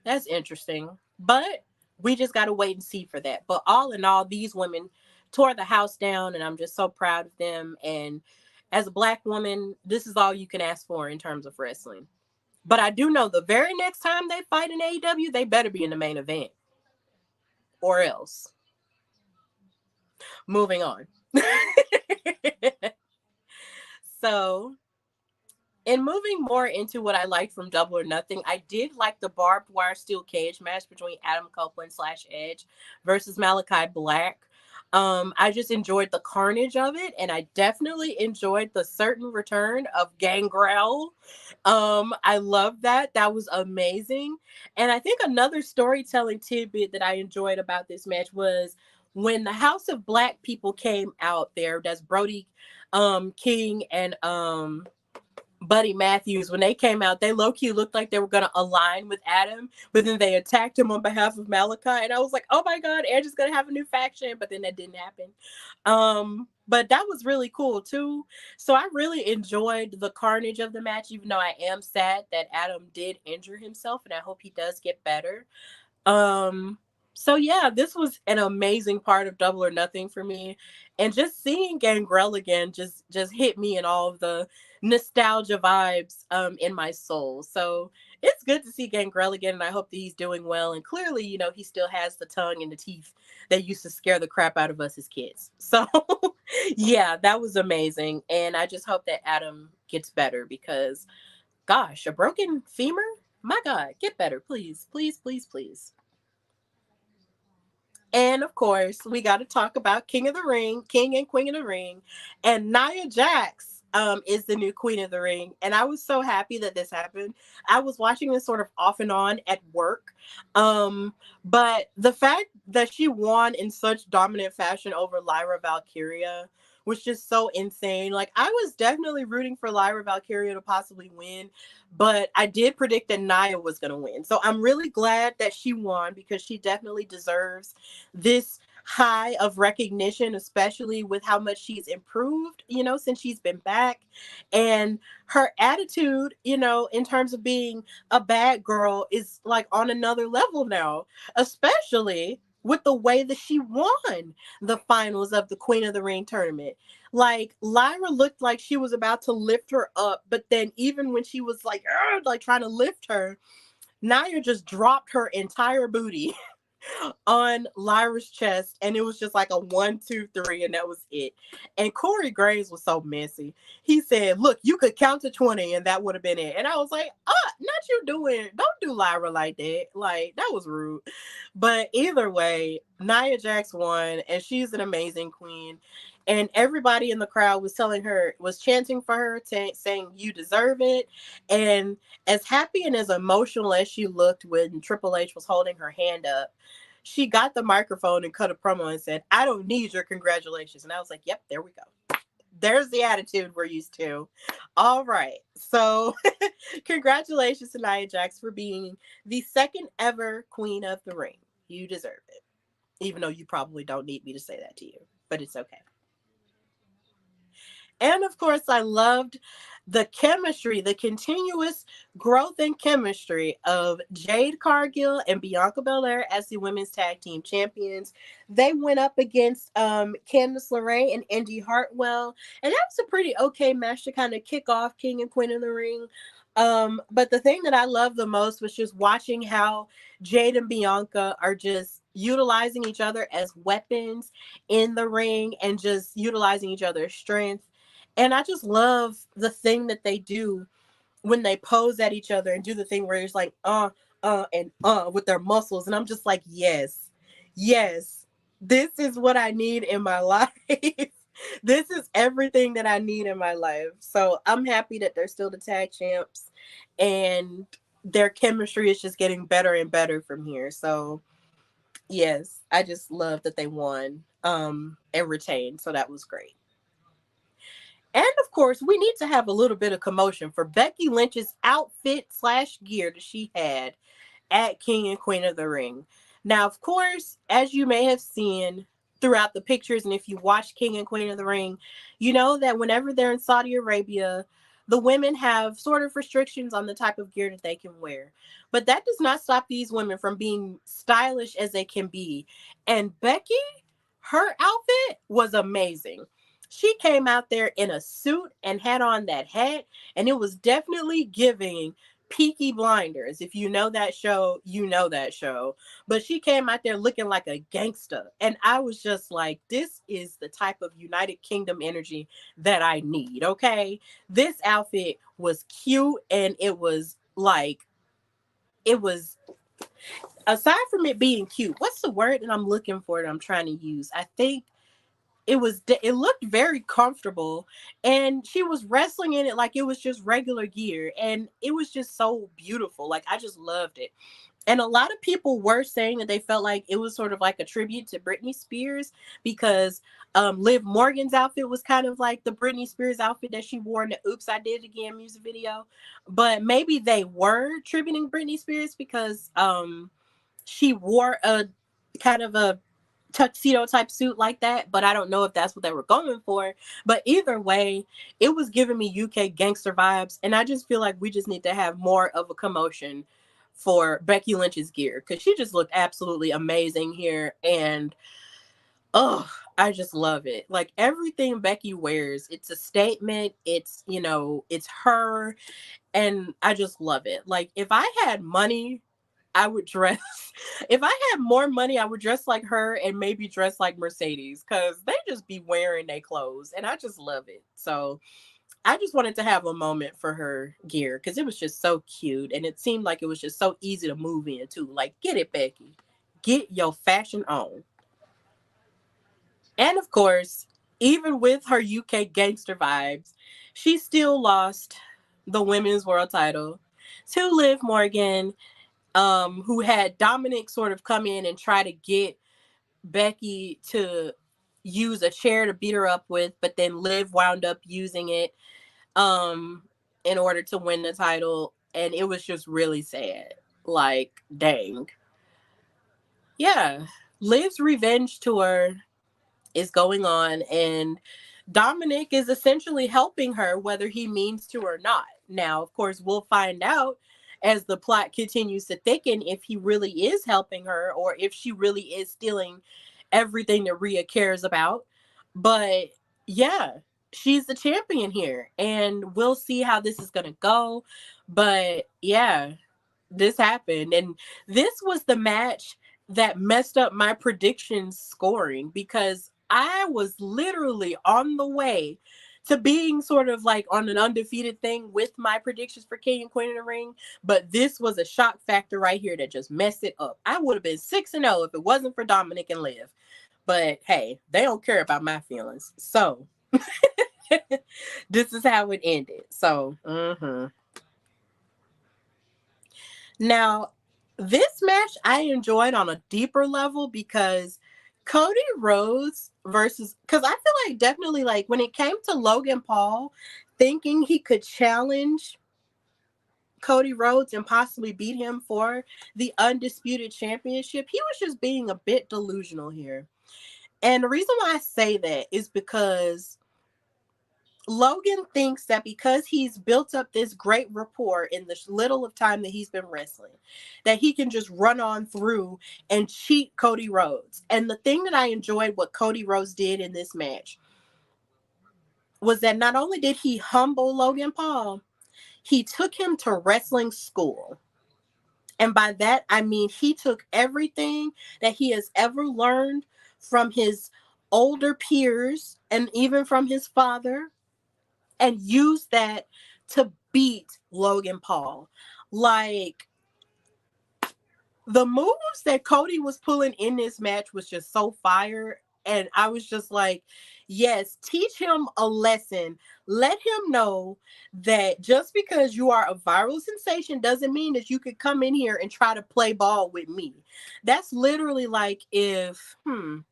that's interesting. But we just got to wait and see for that. But all in all, these women tore the house down, and I'm just so proud of them. And as a Black woman, this is all you can ask for in terms of wrestling. But I do know the very next time they fight in AEW, they better be in the main event or else. Moving on. So, and moving more into what I liked from Double or Nothing, I did like the barbed wire steel cage match between Adam Copeland / Edge versus Malachi Black. I just enjoyed the carnage of it, and I definitely enjoyed the certain return of Gangrel. I love that. That was amazing. And I think another storytelling tidbit that I enjoyed about this match was when the House of Black people came out there. That's Brody King and Buddy Matthews. When they came out, they low-key looked like they were going to align with Adam, but then they attacked him on behalf of Malachi, and I was like, oh my god, Edge is going to have a new faction, but then that didn't happen. But that was really cool too. So I really enjoyed the carnage of the match, even though I am sad that Adam did injure himself, and I hope he does get better. Um, so yeah, this was an amazing part of Double or Nothing for me. And just seeing Gangrel again just hit me in all of the nostalgia vibes in my soul. So it's good to see Gangrel again, and I hope that he's doing well. And clearly, he still has the tongue and the teeth that used to scare the crap out of us as kids. So yeah, that was amazing. And I just hope that Adam gets better because gosh, a broken femur? My God, get better, please, please, please, please. And of course, we got to talk about King of the Ring, King and Queen of the Ring, and Nia Jax is the new Queen of the Ring. And I was so happy that this happened. I was watching this sort of off and on at work, but the fact that she won in such dominant fashion over Lyra Valkyria was just so insane. Like, I was definitely rooting for Lyra Valkyria to possibly win, but I did predict that Nia was going to win. So I'm really glad that she won because she definitely deserves this high of recognition, especially with how much she's improved, since she's been back. And her attitude, in terms of being a bad girl is like on another level now, especially with the way that she won the finals of the Queen of the Ring tournament. Like, Lyra looked like she was about to lift her up, but then even when she was like trying to lift her, Nia just dropped her entire booty on Lyra's chest, and it was just like a 1, 2, 3, and that was it. And Corey Graves was so messy. He said, "Look, you could count to 20, and that would have been it." And I was like, not you don't do Lyra like that. Like, that was rude." But either way, Nia Jax won, and she's an amazing queen. And everybody in the crowd was chanting for her, saying, "You deserve it." And as happy and as emotional as she looked when Triple H was holding her hand up, she got the microphone and cut a promo and said, "I don't need your congratulations." And I was like, yep, there we go. There's the attitude we're used to. All right. So congratulations to Nia Jax for being the second ever Queen of the Ring. You deserve it. Even though you probably don't need me to say that to you, but it's okay. And of course, I loved the chemistry, the continuous growth and chemistry of Jade Cargill and Bianca Belair as the women's tag team champions. They went up against Candice LeRae and Indy Hartwell, and that was a pretty okay match to kind of kick off King and Queen of the Ring. But the thing that I love the most was just watching how Jade and Bianca are just utilizing each other as weapons in the ring and just utilizing each other's strength. And I just love the thing that they do when they pose at each other and do the thing where it's like and with their muscles, and I'm just like, yes, yes, this is what I need in my life. This is everything that I need in my life. So I'm happy that they're still the tag champs, and their chemistry is just getting better and better from here. So yes, I just love that they won and retained, so that was great. And of course, we need to have a little bit of commotion for Becky Lynch's outfit slash gear that she had at King and Queen of the Ring. Now, of course, as you may have seen throughout the pictures, and if you watch King and Queen of the Ring, you know that whenever they're in Saudi Arabia, the women have sort of restrictions on the type of gear that they can wear. But that does not stop these women from being stylish as they can be. And Becky, her outfit was amazing. She came out there in a suit and had on that hat, and it was definitely giving Peaky Blinders. If you know that show, you know that show. But she came out there looking like a gangster. And I was just like, this is the type of United Kingdom energy that I need, okay? This outfit was cute, and it was like, it was, aside from it being cute, what's the word that I'm looking for that I'm trying to use? I think it looked very comfortable, and she was wrestling in it like it was just regular gear, and it was just so beautiful. Like, I just loved it. And a lot of people were saying that they felt like it was sort of like a tribute to Britney Spears, because Liv Morgan's outfit was kind of like the Britney Spears outfit that she wore in the Oops, I Did It Again music video. But maybe they were tributing Britney Spears because she wore a kind of a tuxedo type suit like that, but I don't know if that's what they were going for. But either way, it was giving me UK gangster vibes, and I just feel like we just need to have more of a commotion for Becky Lynch's gear, because she just looked absolutely amazing here. And oh, I just love it. Like, everything Becky wears, it's a statement. It's, it's her, and I just love it. Like, if I had money, I would dress. If I had more money, I would dress like her and maybe dress like Mercedes, because they just be wearing their clothes, and I just love it. So I just wanted to have a moment for her gear because it was just so cute, and it seemed like it was just so easy to move into. Like, get it, Becky, get your fashion on. And of course, even with her UK gangster vibes, she still lost the women's world title to Liv Morgan, who had Dominic sort of come in and try to get Becky to use a chair to beat her up with, but then Liv wound up using it um in order to win the title, and it was just really sad. Like, dang. Yeah. Liv's revenge tour is going on, and Dominic is essentially helping her whether he means to or not. Now, of course, we'll find out as the plot continues to thicken if he really is helping her or if she really is stealing everything that Rhea cares about. But yeah, she's the champion here, and we'll see how this is going to go. But yeah, this happened, and this was the match that messed up my predictions scoring, because I was literally on the way to being sort of like on an undefeated thing with my predictions for King and Queen of the Ring, but this was a shock factor right here that just messed it up. I would have been 6-0 if it wasn't for Dominic and Liv, but hey, they don't care about my feelings, so this is how it ended. So now, this match I enjoyed on a deeper level because Cody Rhodes versus, because I feel like definitely, like, when it came to Logan Paul thinking he could challenge Cody Rhodes and possibly beat him for the undisputed championship, he was just being a bit delusional here. And the reason why I say that is because Logan thinks that because he's built up this great rapport in the little of time that he's been wrestling, that he can just run on through and cheat Cody Rhodes. And the thing that I enjoyed what Cody Rhodes did in this match was that not only did he humble Logan Paul, He took him to wrestling school. And by that, I mean he took everything that he has ever learned from his older peers and even from his father and used that to beat Logan Paul. Like, the moves that Cody was pulling in this match was just so fire. And I was just like, yes, teach him a lesson. Let him know that just because you are a viral sensation doesn't mean that you could come in here and try to play ball with me. That's literally like if, trying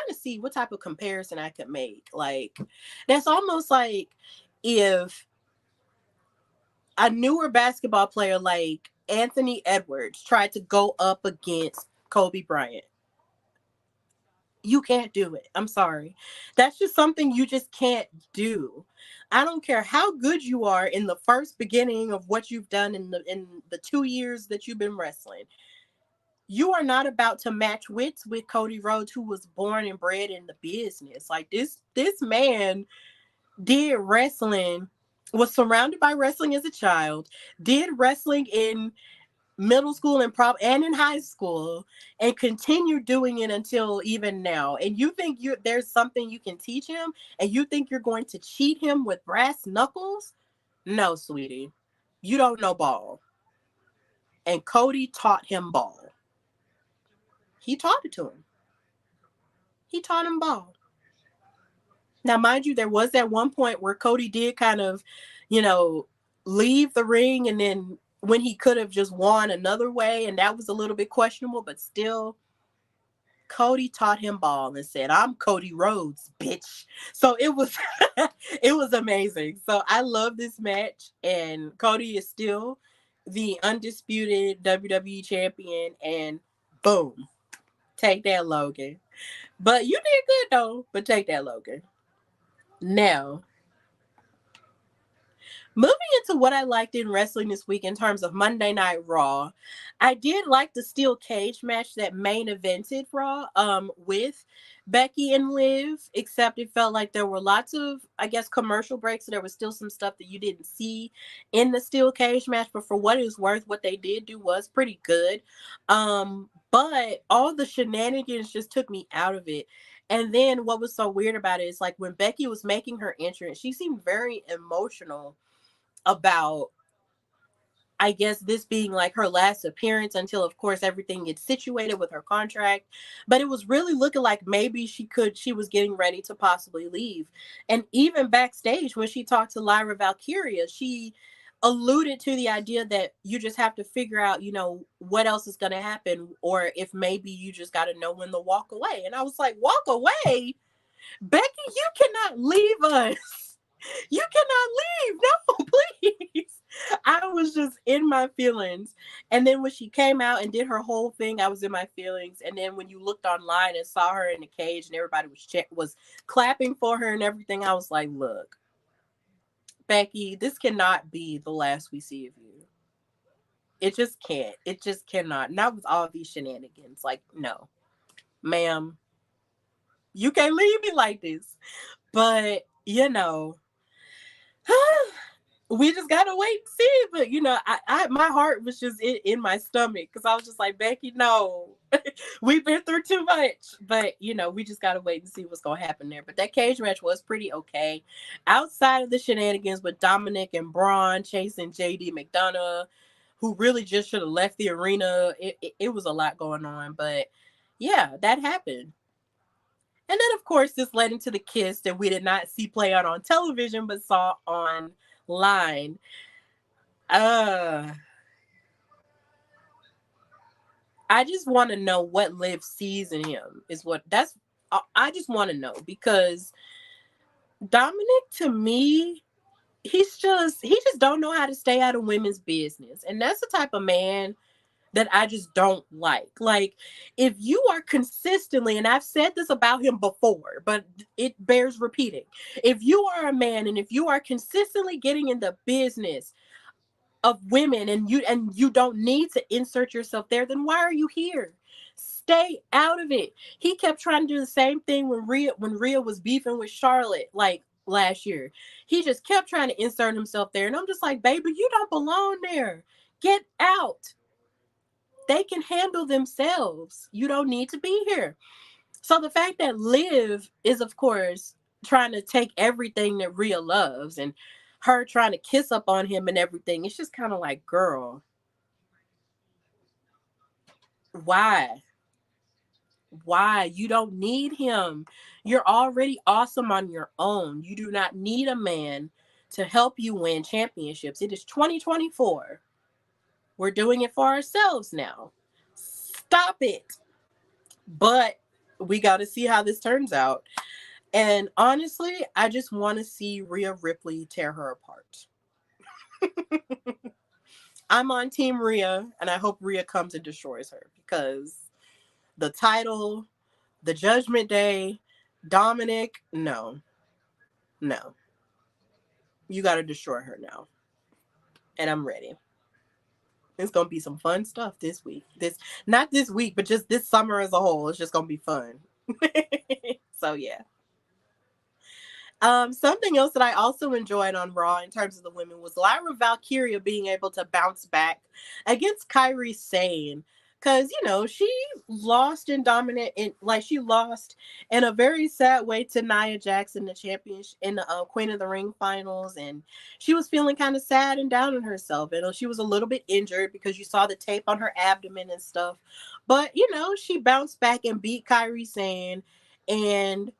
to see what type of comparison I could make. Like, that's almost like if a newer basketball player like Anthony Edwards tried to go up against Kobe Bryant. You can't do it. I'm sorry. That's just something you just can't do. I don't care how good you are in the first beginning of what you've done in the 2 years that you've been wrestling. You are not about to match wits with Cody Rhodes, who was born and bred in the business. Like, this man did wrestling, was surrounded by wrestling as a child, did wrestling in middle school and in high school, and continued doing it until even now. And you think there's something you can teach him, and you think you're going to cheat him with brass knuckles? No, sweetie, you don't know ball. And Cody taught him ball. He taught it to him. He taught him ball. Now, mind you, there was that one point where Cody did kind of, you know, leave the ring, and then when he could have just won another way, and that was a little bit questionable, but still, Cody taught him ball and said, "I'm Cody Rhodes, bitch." So it was, it was amazing. So I love this match, and Cody is still the undisputed WWE champion, and boom, take that, Logan. But you did good though. But take that, Logan. Now, moving into what I liked in wrestling this week in terms of Monday Night Raw, I did like the steel cage match that main evented Raw with Becky and Liv, except it felt like there were lots of, I guess, commercial breaks. So there was still some stuff that you didn't see in the steel cage match, but for what it's worth, what they did do was pretty good. But all the shenanigans just took me out of it. And then what was so weird about it is like when Becky was making her entrance, she seemed very emotional about, I guess, this being like her last appearance until, of course, everything gets situated with her contract. But it was really looking like maybe she was getting ready to possibly leave. And even backstage, when she talked to Lyra Valkyria, she alluded to the idea that you just have to figure out, what else is going to happen, or if maybe you just got to know when to walk away. And I was like, walk away? Becky, you cannot leave us. You cannot leave. No, please. I was just in my feelings. And then when she came out and did her whole thing, I was in my feelings. And then when you looked online and saw her in the cage and everybody was clapping for her and everything, I was like, look, Becky, this cannot be the last we see of you. It just can't. It just cannot. Not with all these shenanigans. Like, no, ma'am, you can't leave me like this. But, we just gotta wait and see. But I my heart was just in my stomach because I was just like, Becky, no, we've been through too much. But we just gotta wait and see what's gonna happen there. But that cage match was pretty okay. Outside of the shenanigans with Dominic and Braun chasing JD McDonough, who really just should have left the arena. It was a lot going on, but yeah, that happened. And then, of course, this led into the kiss that we did not see play out on television, but saw online. I just want to know what Liv sees in him. I just want to know, because Dominic, to me, he just don't know how to stay out of women's business, and that's the type of man that I just don't like. Like, if you are consistently, and I've said this about him before, but it bears repeating. If you are a man and if you are consistently getting in the business of women and you don't need to insert yourself there, then why are you here? Stay out of it. He kept trying to do the same thing when Rhea was beefing with Charlotte. Like, last year. He just kept trying to insert himself there. And I'm just like, baby, you don't belong there. Get out. They can handle themselves. You don't need to be here. So the fact that Liv is, of course, trying to take everything that Rhea loves and her trying to kiss up on him and everything, it's just kind of like, girl, why? Why? You don't need him. You're already awesome on your own. You do not need a man to help you win championships. It is 2024. We're doing it for ourselves now. Stop it. But we got to see how this turns out. And honestly, I just want to see Rhea Ripley tear her apart. I'm on Team Rhea, and I hope Rhea comes and destroys her because the title, the Judgment Day, Dominic, no, no. You got to destroy her now. And I'm ready. It's going to be some fun stuff this week. Not this week, but just this summer as a whole. It's just going to be fun. So, yeah. Something else that I also enjoyed on Raw in terms of the women was Lyra Valkyria being able to bounce back against Kairi Sane. Cause she lost in dominant she lost in a very sad way to Nia Jackson, the championship in the Queen of the Ring finals, and she was feeling kind of sad and down on herself. And she was a little bit injured because you saw the tape on her abdomen and stuff. But she bounced back and beat Kairi Sane, and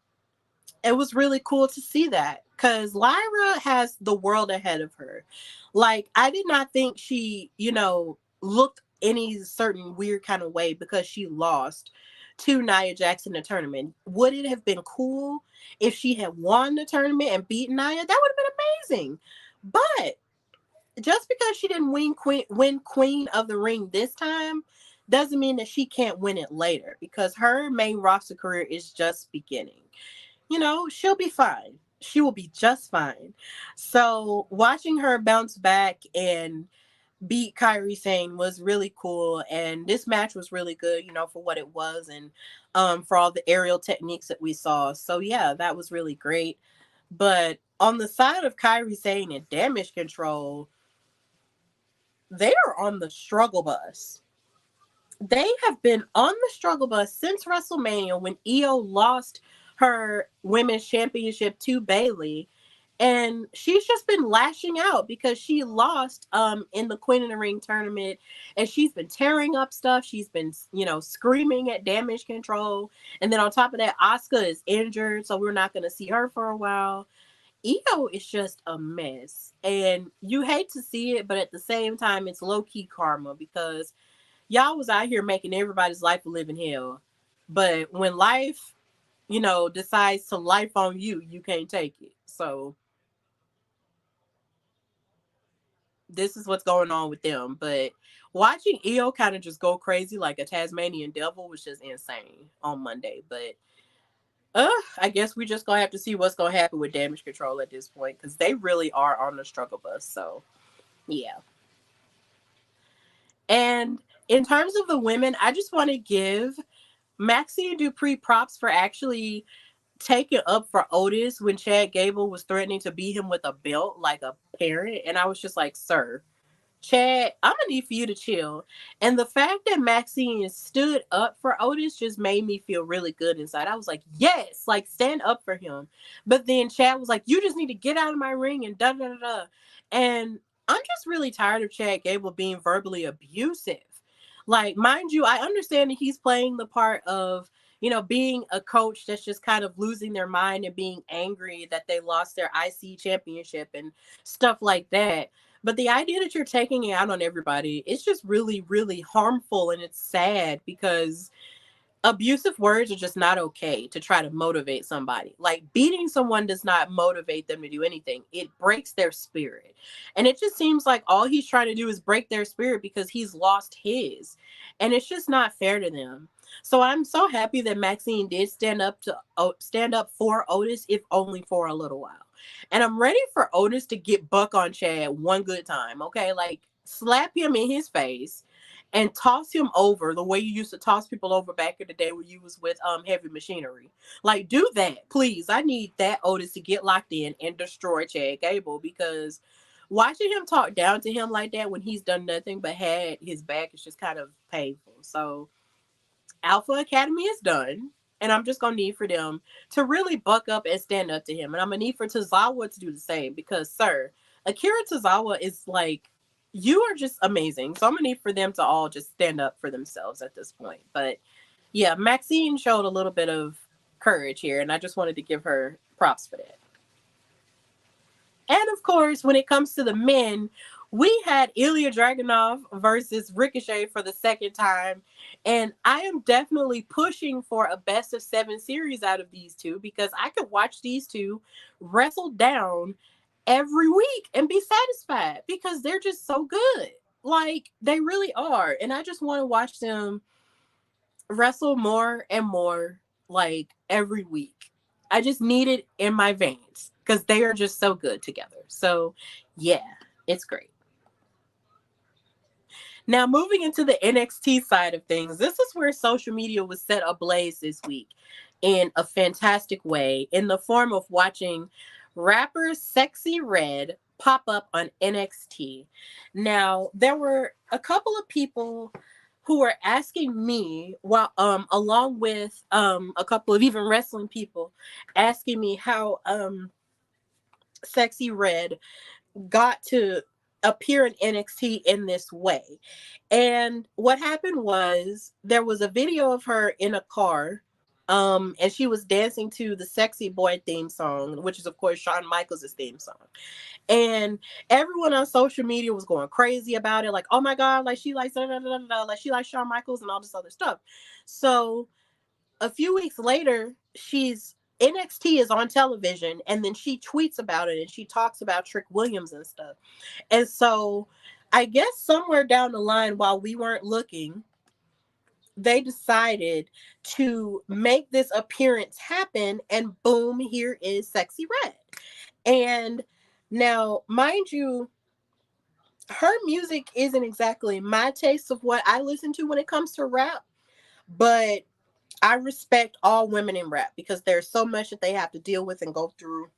it was really cool to see that because Lyra has the world ahead of her. Like, I did not think she, looked any certain weird kind of way because she lost to Nia Jackson in the tournament. Would it have been cool if she had won the tournament and beat Nia? That would have been amazing. But just because she didn't win Queen of the Ring this time doesn't mean that she can't win it later because her main roster career is just beginning. She'll be fine. She will be just fine. So watching her bounce back and beat Kairi Sane was really cool. And this match was really good, for what it was and for all the aerial techniques that we saw. So yeah, that was really great. But on the side of Kairi Sane and Damage Control, they are on the struggle bus. They have been on the struggle bus since WrestleMania when Io lost her women's championship to Bayley, and she's just been lashing out because she lost in the Queen of the Ring tournament, and she's been tearing up stuff. She's been screaming at Damage Control, and then on top of that, Asuka is injured, so we're not going to see her for a while. Io is just a mess, and you hate to see it, but at the same time, it's low-key karma because y'all was out here making everybody's life a living hell. But when life, decides to life on you, you can't take it. So this is what's going on with them. But watching Io kind of just go crazy like a Tasmanian devil was just insane on Monday. But I guess we just gonna have to see what's gonna happen with Damage Control at this point because they really are on the struggle bus. So yeah. And in terms of the women, I just want to give Maxine Dupree props for actually taking up for Otis when Chad Gable was threatening to beat him with a belt like a parent. And I was just like, sir, Chad, I'm gonna need for you to chill. And the fact that Maxine stood up for Otis just made me feel really good inside. I was like, yes, like stand up for him. But then Chad was like, you just need to get out of my ring and da da da da. And I'm just really tired of Chad Gable being verbally abusive. Like, mind you, I understand that he's playing the part of being a coach that's just kind of losing their mind and being angry that they lost their IC championship and stuff like that. But the idea that you're taking it out on everybody, it's just really, really harmful, and it's sad because abusive words are just not okay to try to motivate somebody. Like, beating someone does not motivate them to do anything. It breaks their spirit. And it just seems like all he's trying to do is break their spirit because he's lost his. And it's just not fair to them. So I'm so happy that Maxine did stand up for Otis, if only for a little while. And I'm ready for Otis to get buck on Chad one good time. Okay, like slap him in his face and toss him over the way you used to toss people over back in the day when you was with Heavy Machinery. Like, do that, please. I need that Otis to get locked in and destroy Chad Gable, because watching him talk down to him like that when he's done nothing but had his back is just kind of painful. So Alpha Academy is done. And I'm just gonna need for them to really buck up and stand up to him. And I'm gonna need for Tozawa to do the same, because, sir, Akira Tozawa is like, you are just amazing. So I'm gonna need for them to all just stand up for themselves at this point. But yeah, Maxine showed a little bit of courage here, and I just wanted to give her props for that. And of course, when it comes to the men, we had Ilya Dragunov versus Ricochet for the second time. And I am definitely pushing for a best of 7 series out of these two, because I could watch these two wrestle down every week and be satisfied, because they're just so good. Like, they really are. And I just want to watch them wrestle more and more, like, every week. I just need it in my veins because they are just so good together. So, yeah, it's great. Now, moving into the NXT side of things, this is where social media was set ablaze this week in a fantastic way, in the form of watching rapper Sexyy Red pop up on NXT. Now, there were a couple of people who were asking me, while along with a couple of even wrestling people, asking me how Sexyy Red got to appear in NXT in this way. And what happened was, there was a video of her in a car, and she was dancing to the Sexy Boy theme song, which is of course Shawn Michaels' theme song. And everyone on social media was going crazy about it, like, oh my god, like she likes like she likes Shawn Michaels and all this other stuff. So a few weeks later, she's NXT is on television, and then she tweets about it and she talks about Trick Williams and stuff. And so I guess somewhere down the line, while we weren't looking, they decided to make this appearance happen, and boom, here is Sexy Red. And now, mind you, her music isn't exactly my taste of what I listen to when it comes to rap, but I respect all women in rap, because there's so much that they have to deal with and go through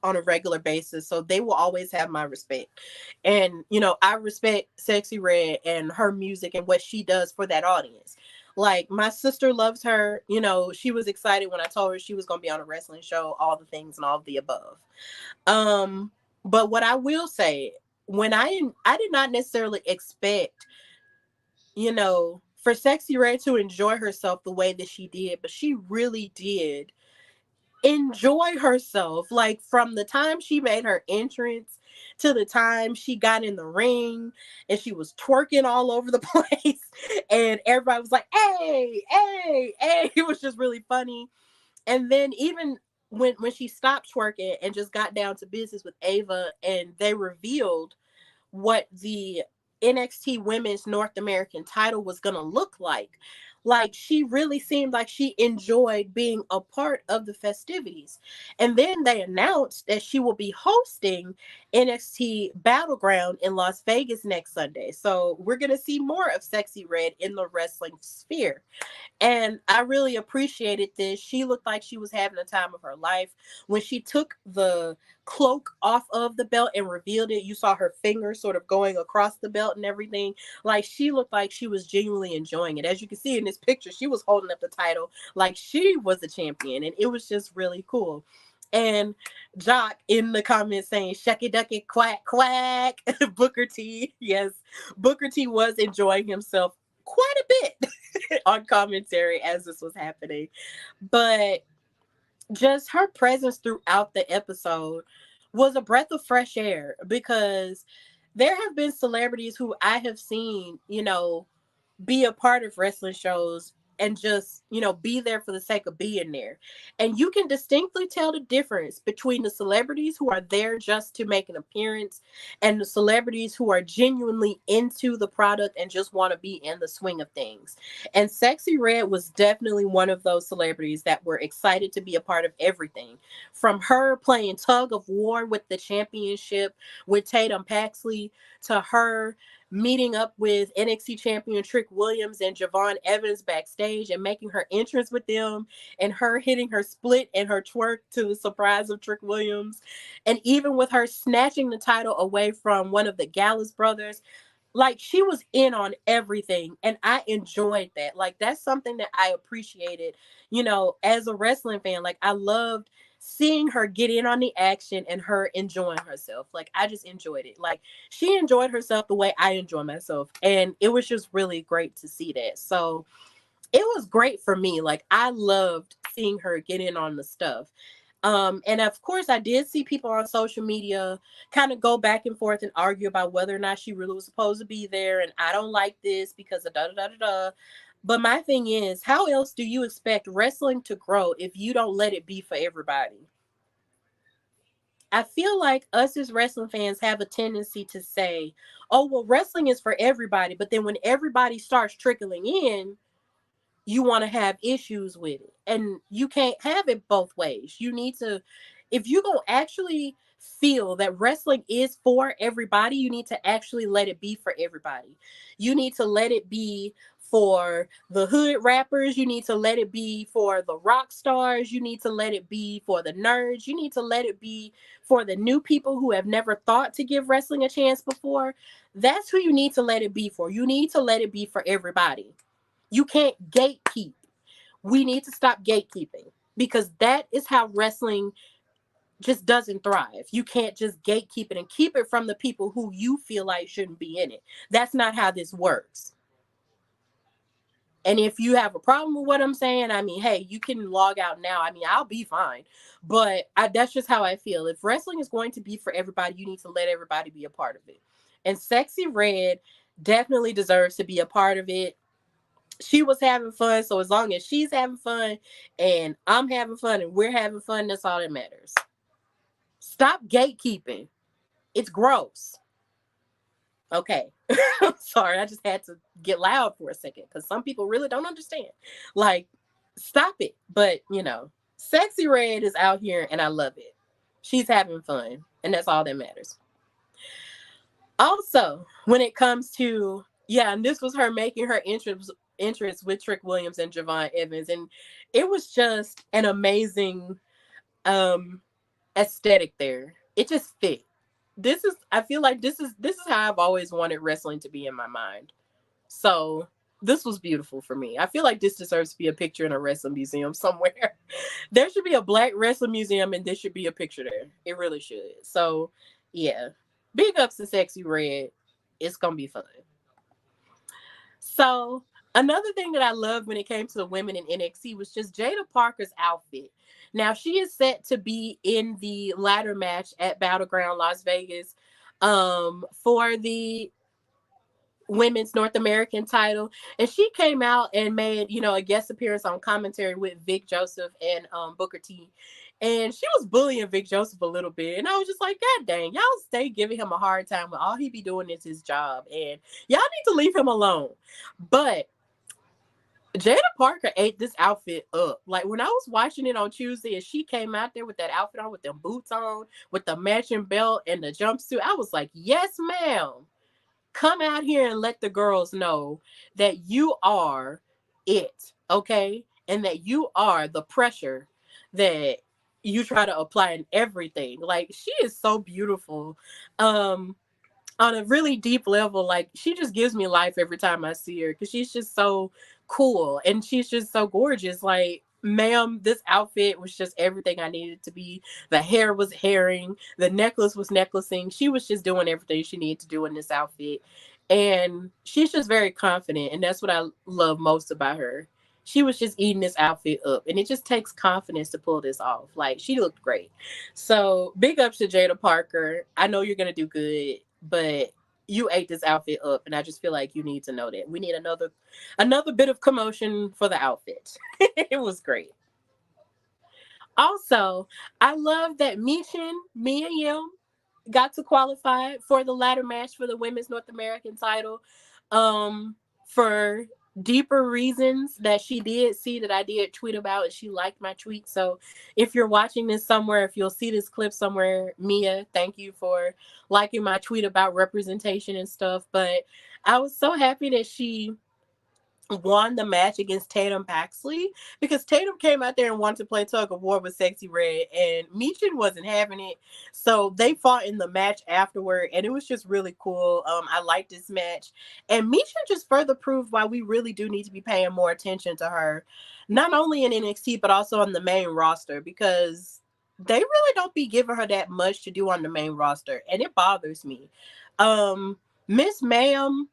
on a regular basis. So they will always have my respect. And, I respect Sexy Red and her music and what she does for that audience. Like, my sister loves her. She was excited when I told her she was going to be on a wrestling show, all the things and all of the above. But what I will say, when I did not necessarily expect, for Sexy Red to enjoy herself the way that she did, but she really did enjoy herself. Like, from the time she made her entrance to the time she got in the ring, and she was twerking all over the place, and everybody was like, hey, hey, hey. It was just really funny. And then even when she stopped twerking and just got down to business with Ava, and they revealed what the NXT Women's North American title was going to look like. Like, she really seemed like she enjoyed being a part of the festivities. And then they announced that she will be hosting NXT Battleground in Las Vegas next Sunday. So we're going to see more of Sexy Red in the wrestling sphere. And I really appreciated this. She looked like she was having the time of her life. When she took the cloak off of the belt and revealed it, you saw her fingers sort of going across the belt and everything. Like, she looked like she was genuinely enjoying it. As you can see in this picture, she was holding up the title like she was a champion, and it was just really cool. And Jock in the comments saying, shucky ducky quack quack. Booker T, yes, Booker T was enjoying himself quite a bit on commentary as this was happening. But just her presence throughout the episode was a breath of fresh air, because there have been celebrities who I have seen, be a part of wrestling shows and just, be there for the sake of being there. And you can distinctly tell the difference between the celebrities who are there just to make an appearance and the celebrities who are genuinely into the product and just want to be in the swing of things. And Sexy Red was definitely one of those celebrities that were excited to be a part of everything. From her playing tug of war with the championship with Tatum Paxley, to her meeting up with NXT champion Trick Williams and Javon Evans backstage and making her entrance with them, and her hitting her split and her twerk to the surprise of Trick Williams. And even with her snatching the title away from one of the Gallus brothers, like she was in on everything, and I enjoyed that. Like that's something that I appreciated, as a wrestling fan. Like I loved seeing her get in on the action and her enjoying herself. Like I just enjoyed it. Like she enjoyed herself the way I enjoy myself, and it was just really great to see that. So it was great for me. Like I loved seeing her get in on the stuff. And of course, I did see people on social media kind of go back and forth and argue about whether or not she really was supposed to be there. And I don't like this because of da da da da da. But my thing is, how else do you expect wrestling to grow if you don't let it be for everybody? I feel like us as wrestling fans have a tendency to say, oh, well, wrestling is for everybody. But then when everybody starts trickling in, you want to have issues with it, and you can't have it both ways. You need to, if you gonna actually feel that wrestling is for everybody, you need to actually let it be for everybody. You need to let it be for the hood rappers, you need to let it be for the rock stars, you need to let it be for the nerds, you need to let it be for the new people who have never thought to give wrestling a chance before. That's who you need to let it be for. You need to let it be for everybody. You can't gatekeep. We need to stop gatekeeping, because that is how wrestling just doesn't thrive. You can't just gatekeep it and keep it from the people who you feel like shouldn't be in it. That's not how this works. And if you have a problem with what I'm saying, I mean, hey, you can log out now. I mean, I'll be fine. But that's just how I feel. If wrestling is going to be for everybody, you need to let everybody be a part of it. And Sexy Red definitely deserves to be a part of it. She was having fun, so as long as she's having fun and I'm having fun and we're having fun, that's all that matters. Stop gatekeeping. It's gross. Okay. Sorry, I just had to get loud for a second because some people really don't understand. Like, stop it. But, Sexy Red is out here and I love it. She's having fun, and that's all that matters. Also, when it comes to, yeah, and this was her making her entrance with Trick Williams and Javon Evans, and it was just an amazing um aesthetic there. It just fit. I feel like this is how I've always wanted wrestling to be in my mind. So this was beautiful for me. I feel like this deserves to be a picture in a wrestling museum somewhere. There should be a black wrestling museum, and there should be a picture there. It really should. So yeah. Big ups to Sexy Red. It's gonna be fun. So another thing that I loved when it came to the women in NXT was just Jada Parker's outfit. Now she is set to be in the ladder match at Battleground Las Vegas for the women's North American title, and she came out and made a guest appearance on commentary with Vic Joseph and Booker T, and she was bullying Vic Joseph a little bit, and I was just like, God dang, y'all stay giving him a hard time when all he be doing is his job, and y'all need to leave him alone. But Jada Parker ate this outfit up. Like when I was watching it on Tuesday and she came out there with that outfit on, with them boots on, with the matching belt and the jumpsuit, I was like, yes, ma'am. Come out here and let the girls know that you are it, okay? And that you are the pressure that you try to apply in everything. Like she is so beautiful. On a really deep level, like she just gives me life every time I see her, because she's just so cool and she's just so gorgeous. Like, ma'am, this outfit was just everything I needed to be. The hair was hairing, the necklace was necklacing. She was just doing everything she needed to do in this outfit, and she's just very confident, and that's what I love most about her. She was just eating this outfit up, and it just takes confidence to pull this off. Like, she looked great. So big ups to Jada Parker. I know you're gonna do good, but you ate this outfit up, and I just feel like you need to know that we need another bit of commotion for the outfit. It was great. Also, I love that Me and Yim got to qualify for the ladder match for the women's North American title. For deeper reasons that she did see that I did tweet about, and she liked my tweet. So if you're watching this somewhere, if you'll see this clip somewhere, Mia, thank you for liking my tweet about representation and stuff. But I was so happy that she won the match against Tatum Paxley, because Tatum came out there and wanted to play tug of war with Sexyy Red, and Michin wasn't having it. So they fought in the match afterward, and it was just really cool. I liked this match, and Michin just further proved why we really do need to be paying more attention to her, not only in NXT but also on the main roster, because they really don't be giving her that much to do on the main roster, and it bothers me. Miss Ma'am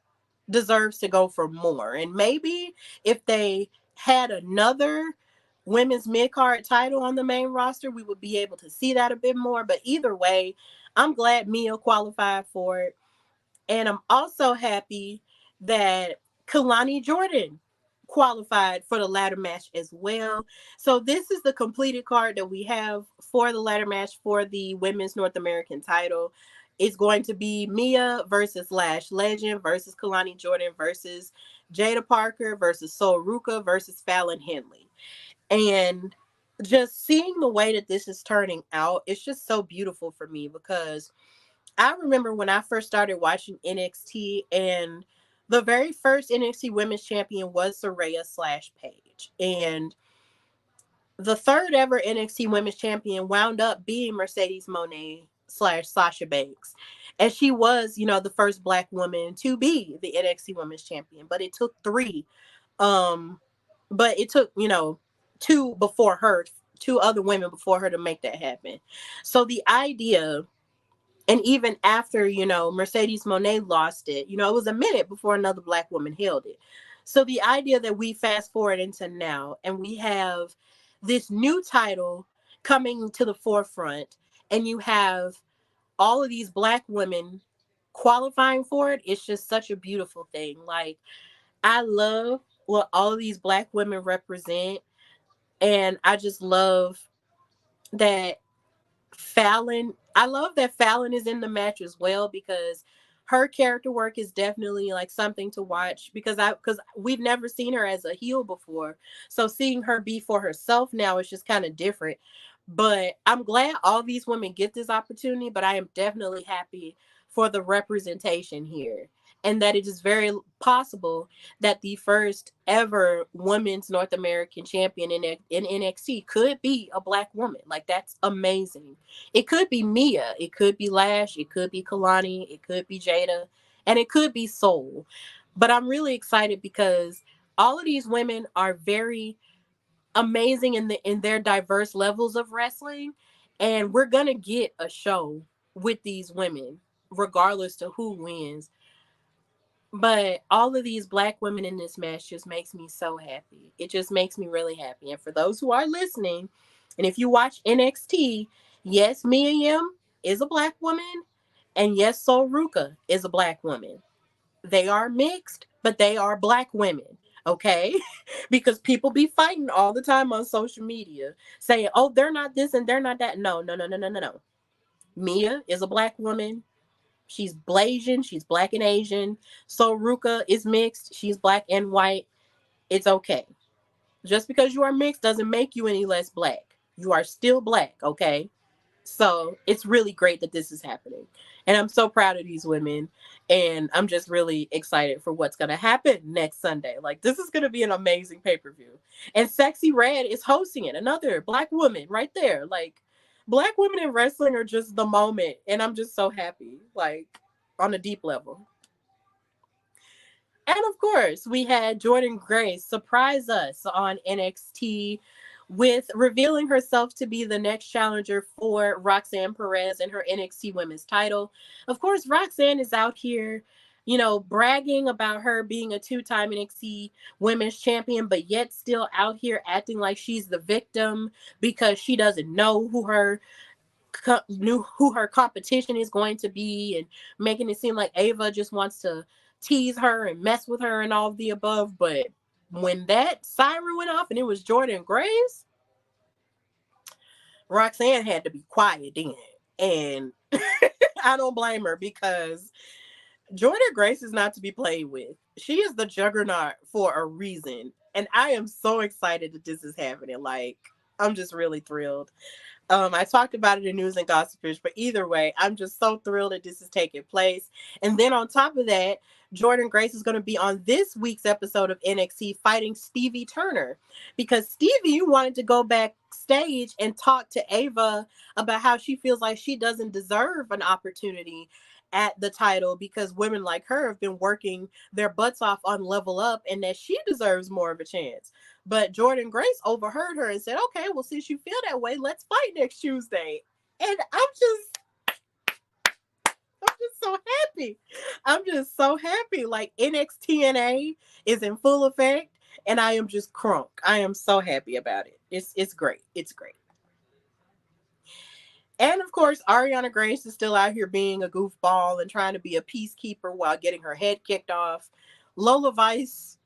deserves to go for more. And maybe if they had another women's mid card title on the main roster, we would be able to see that a bit more. But either way, I'm glad Mia qualified for it. And I'm also happy that Kalani Jordan qualified for the ladder match as well. So this is the completed card that we have for the ladder match for the women's North American title. It's going to be Mia versus Lash Legend versus Kalani Jordan versus Jada Parker versus Sol Ruka versus Fallon Henley. And just seeing the way that this is turning out, it's just so beautiful for me, because I remember when I first started watching NXT, and the very first NXT Women's Champion was Saraya slash Paige. And the third ever NXT Women's Champion wound up being Mercedes Moné slash Sasha Banks. And she was, the first Black woman to be the NXT Women's Champion. But it took three. But it took, two before her, two other women before her to make that happen. So the idea, and even after, Mercedes Moné lost it, it was a minute before another Black woman held it. So the idea that we fast forward into now, and we have this new title coming to the forefront, and you have all of these Black women qualifying for it, it's just such a beautiful thing. Like, I love what all of these Black women represent, and I just love that I love that Fallon is in the match as well, because her character work is definitely like something to watch, because we've never seen her as a heel before. So seeing her be for herself now is just kind of different. But I'm glad all these women get this opportunity, but I am definitely happy for the representation here. And that it is very possible that the first ever women's North American champion in NXT could be a Black woman. Like, that's amazing. It could be Mia, it could be Lash, it could be Kalani, it could be Jada, and it could be Soul. But I'm really excited because all of these women are very amazing in their diverse levels of wrestling, and we're gonna get a show with these women regardless to who wins. But all of these Black women in this match just makes me so happy. It just makes me really happy. And for those who are listening, and if you watch NXT, yes, Mia Yim is a Black woman, and yes, Sol Ruka is a Black woman. They are mixed, but they are Black women, okay? Because people be fighting all the time on social media saying, oh, they're not this and they're not that. No, no, no, no, no, no, no. Mia is a Black woman. She's Blasian. She's Black and Asian. So Ruka is mixed. She's Black and white. It's okay. Just because you are mixed doesn't make you any less Black. You are still Black, okay? So it's really great that this is happening. And I'm so proud of these women. And I'm just really excited for what's going to happen next Sunday. Like, this is going to be an amazing pay-per-view. And Sexyy Red is hosting it. Another Black woman right there. Like, Black women in wrestling are just the moment. And I'm just so happy, like, on a deep level. And of course, we had Jordynne Grace surprise us on NXT with revealing herself to be the next challenger for Roxanne Perez in her NXT Women's title. Of course, Roxanne is out here, bragging about her being a two-time NXT Women's Champion, but yet still out here acting like she's the victim because she doesn't know knew who her competition is going to be, and making it seem like Ava just wants to tease her and mess with her and all of the above. But when that siren went off and it was Jordynne Grace, Roxanne had to be quiet then. And I don't blame her, because Jordynne Grace is not to be played with. she is the juggernaut for a reason. And I am so excited that this is happening. Like, I'm just really thrilled. I talked about it in News and Gossipish, but either way, I'm just so thrilled that this is taking place. And then on top of that, Jordan Grace is going to be on this week's episode of NXT fighting Stevie Turner because Stevie wanted to go backstage and talk to Ava about how she feels like she doesn't deserve an opportunity at the title because women like her have been working their butts off on Level Up and that she deserves more of a chance. But Jordan Grace overheard her and said, okay, well, since you feel that way, let's fight next Tuesday. And I'm just so happy. I'm just so happy. Like NXTNA is in full effect and I am just crunk. I am so happy about it. It's great. It's great. And of course, Ariana Grace is still out here being a goofball and trying to be a peacekeeper while getting her head kicked off. Lola Vice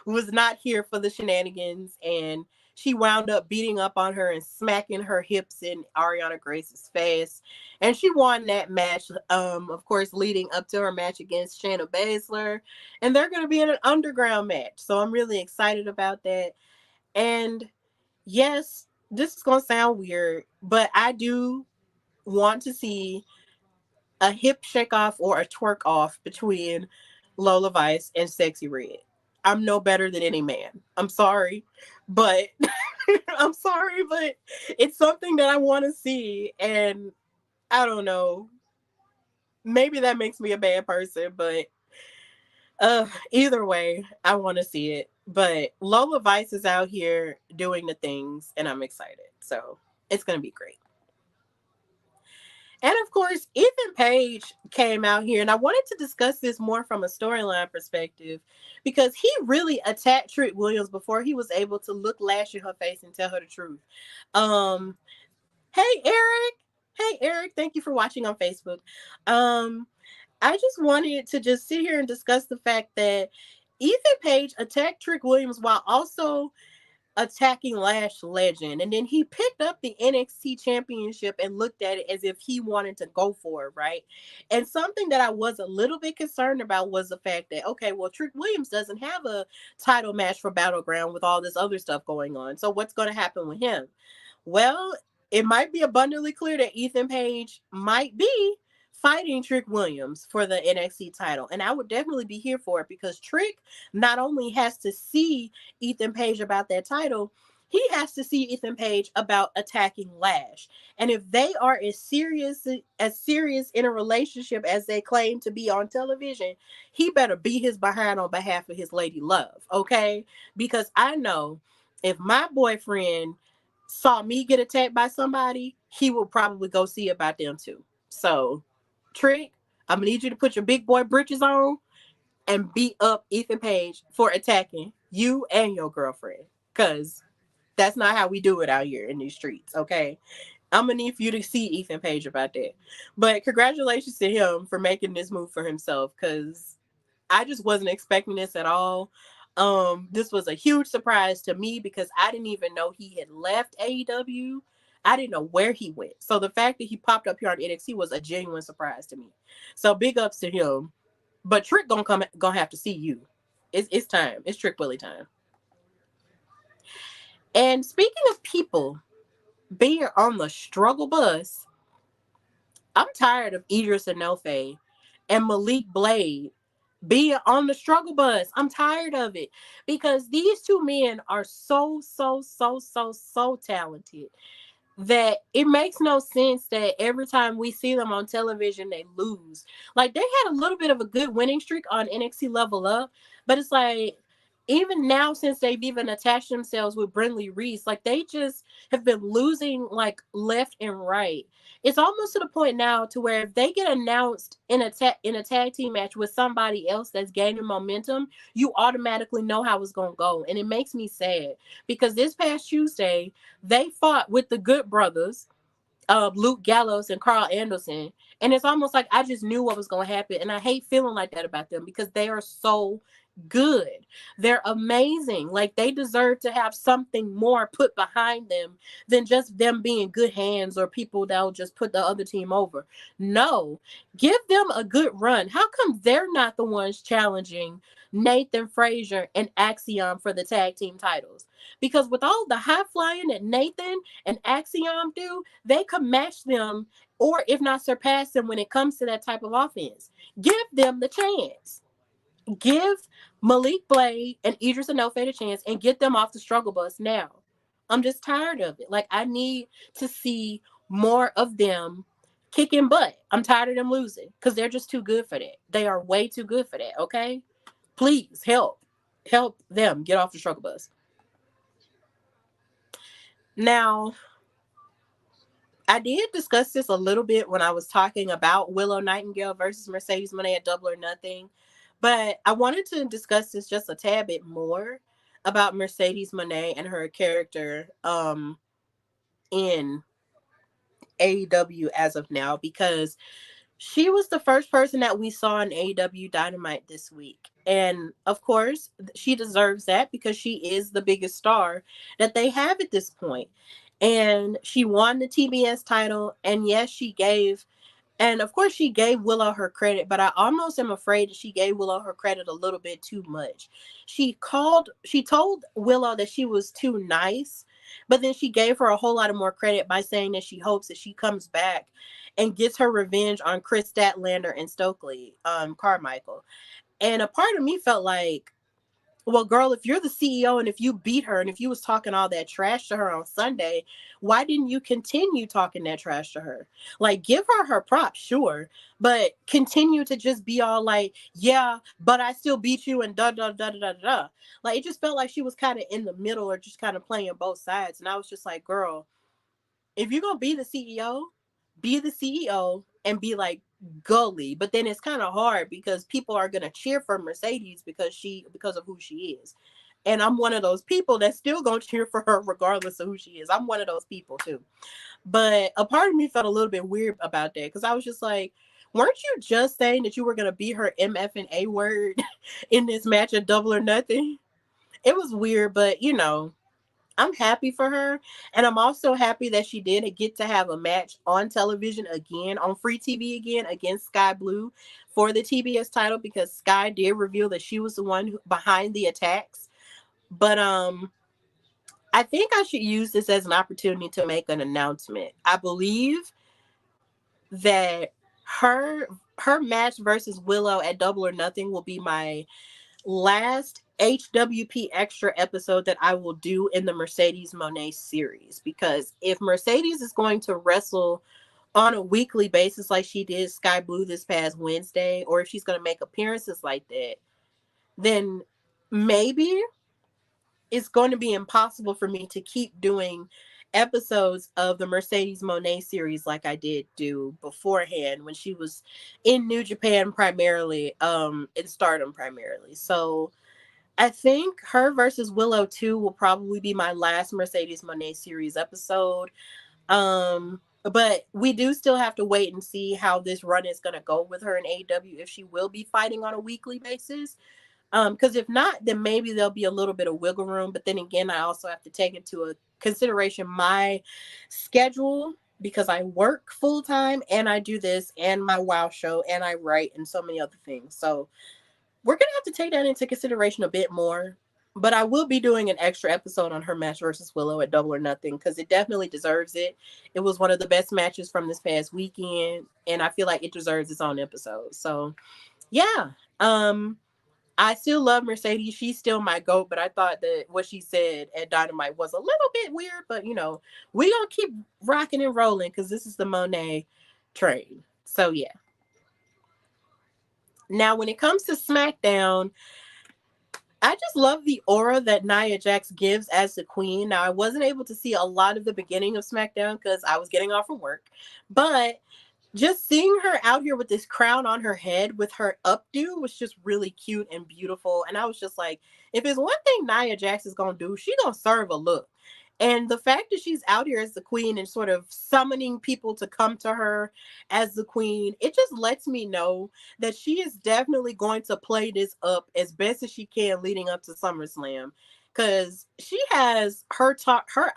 was not here for the shenanigans, and she wound up beating up on her and smacking her hips in Ariana Grace's face. And she won that match, of course, leading up to her match against Shayna Baszler. And they're going to be in an underground match. So I'm really excited about that. And yes, this is going to sound weird, but I do want to see a hip shake off or a twerk off between Lola Vice and Sexyy Red. I'm no better than any man. I'm sorry, but I'm sorry, but it's something that I want to see. And I don't know, maybe that makes me a bad person, but either way, I want to see it. But Lola Vice is out here doing the things, and I'm excited. So it's going to be great. And of course, Ethan Page came out here, and I wanted to discuss this more from a storyline perspective because he really attacked Trick Williams before he was able to look Lash in her face and tell her the truth. Um, hey Eric, thank you for watching on Facebook. Um, I just wanted to just sit here and discuss the fact that Ethan Page attacked Trick Williams while also attacking Lash Legend. And then he picked up the NXT championship and looked at it as if he wanted to go for it, right? And something that I was a little bit concerned about was the fact that, okay, well, Trick Williams doesn't have a title match for Battleground with all this other stuff going on. So what's going to happen with him? Well, it might be abundantly clear that Ethan Page might be fighting Trick Williams for the NXT title. And I would definitely be here for it because Trick not only has to see Ethan Page about that title, he has to see Ethan Page about attacking Lash. And if they are as serious in a relationship as they claim to be on television, he better be his behind on behalf of his lady love, okay? Because I know if my boyfriend saw me get attacked by somebody, he will probably go see about them too. So, Trick, I'm gonna need you to put your big boy britches on and beat up Ethan Page for attacking you and your girlfriend. Cause that's not how we do it out here in these streets, okay? I'm gonna need for you to see Ethan Page about that. But congratulations to him for making this move for himself, because I just wasn't expecting this at all. This was a huge surprise to me because I didn't even know he had left AEW. I didn't know where he went. So the fact that he popped up here on NXT was a genuine surprise to me. So big ups to him. But Trick gonna have to see you. It's time. It's Trick Willie time. And speaking of people being on the struggle bus, I'm tired of Idris Enofe and Malik Blade being on the struggle bus. I'm tired of it because these two men are so talented that it makes no sense that every time we see them on television, they lose. Like, they had a little bit of a good winning streak on NXT Level Up, but it's like, even now, since they've even attached themselves with Brinley Reese, like, they just have been losing, like, left and right. It's almost to the point now to where if they get announced in a tag team match with somebody else that's gaining momentum, you automatically know how it's gonna go. And it makes me sad because this past Tuesday, they fought with the Good Brothers, Luke Gallows and Carl Anderson, And it's almost like I just knew what was going to happen. And I hate feeling like that about them because they are so good. They're amazing. Like, they deserve to have something more put behind them than just them being good hands or people that'll just put the other team over. No, give them a good run. How come they're not the ones challenging Nathan Frazier and Axiom for the tag team titles? Because with all the high flying that Nathan and Axiom do, they could match them, or if not surpass them, when it comes to that type of offense. Give them the chance. Give Malik Blade and Idris Enofe a chance and get them off the struggle bus now. I'm just tired of it. Like, I need to see more of them kicking butt. I'm tired of them losing because they're just too good for that. They are way too good for that, okay? Please help. Help them get off the struggle bus. Now, I did discuss this a little bit when I was talking about Willow Nightingale versus Mercedes Moné at Double or Nothing, but I wanted to discuss this just a tad bit more about Mercedes Moné and her character in AEW as of now, because she was the first person that we saw in AEW Dynamite this week. And of course, she deserves that because she is the biggest star that they have at this point. And she won the TBS title. And yes, and of course, she gave Willow her credit, but I almost am afraid that she gave Willow her credit a little bit too much. She told Willow that she was too nice, but then she gave her a whole lot of more credit by saying that she hopes that she comes back and gets her revenge on Chris Statlander and Stokely Carmichael. And a part of me felt like, well, girl, if you're the CEO and if you beat her and if you was talking all that trash to her on Sunday, why didn't you continue talking that trash to her? Like, give her props, sure, but continue to just be all like, yeah, but I still beat you and da da da da da da. Like, it just felt like she was kind of in the middle or just kind of playing both sides. And I was just like, girl, if you're gonna be the CEO and be like gully. But then it's kind of hard because people are gonna cheer for Mercedes because of who she is. And I'm one of those people that's still gonna cheer for her regardless of who she is. I'm one of those people too. But a part of me felt a little bit weird about that because I was just like, weren't you just saying that you were gonna be her MF and A word in this match at Double or Nothing? It was weird, but I'm happy for her. And I'm also happy that she did get to have a match on television again, on free TV again, against Sky Blue for the TBS title, because Sky did reveal that she was the one behind the attacks. But I think I should use this as an opportunity to make an announcement. I believe that her match versus Willow at Double or Nothing will be my last HWP extra episode that I will do in the Mercedes Moné series, because if Mercedes is going to wrestle on a weekly basis like she did Sky Blue this past Wednesday, or if she's going to make appearances like that, then maybe it's going to be impossible for me to keep doing episodes of the Mercedes Moné series like I did do beforehand when she was in New Japan primarily, in Stardom primarily. So I think her versus Willow 2 will probably be my last Mercedes Moné series episode. But we do still have to wait and see how this run is going to go with her in AEW, if she will be fighting on a weekly basis. Because if not, then maybe there'll be a little bit of wiggle room. But then again, I also have to take into a consideration my schedule, because I work full time and I do this and my WoW show and I write and so many other things. So we're going to have to take that into consideration a bit more. But I will be doing an extra episode on her match versus Willow at Double or Nothing because it definitely deserves it. It was one of the best matches from this past weekend, and I feel like it deserves its own episode. So, yeah. I still love Mercedes. She's still my GOAT, but I thought that what she said at Dynamite was a little bit weird. But, we're going to keep rocking and rolling because this is the Moné train. So, yeah. Now, when it comes to SmackDown, I just love the aura that Nia Jax gives as the queen. Now, I wasn't able to see a lot of the beginning of SmackDown because I was getting off from work. But just seeing her out here with this crown on her head with her updo was just really cute and beautiful. And I was just like, if it's one thing Nia Jax is going to do, she's going to serve a look. And the fact that she's out here as the queen and sort of summoning people to come to her as the queen, it just lets me know that she is definitely going to play this up as best as she can leading up to SummerSlam. Cause she has her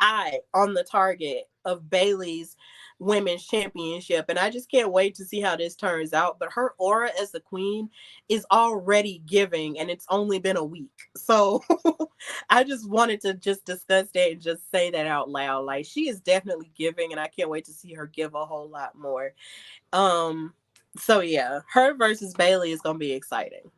eye on the target of Bayley's women's championship. And I just can't wait to see how this turns out. But her aura as the queen is already giving, and it's only been a week. So I just wanted to just discuss that and just say that out loud. Like, she is definitely giving, and I can't wait to see her give a whole lot more. Um, so yeah, her versus Bayley is gonna be exciting.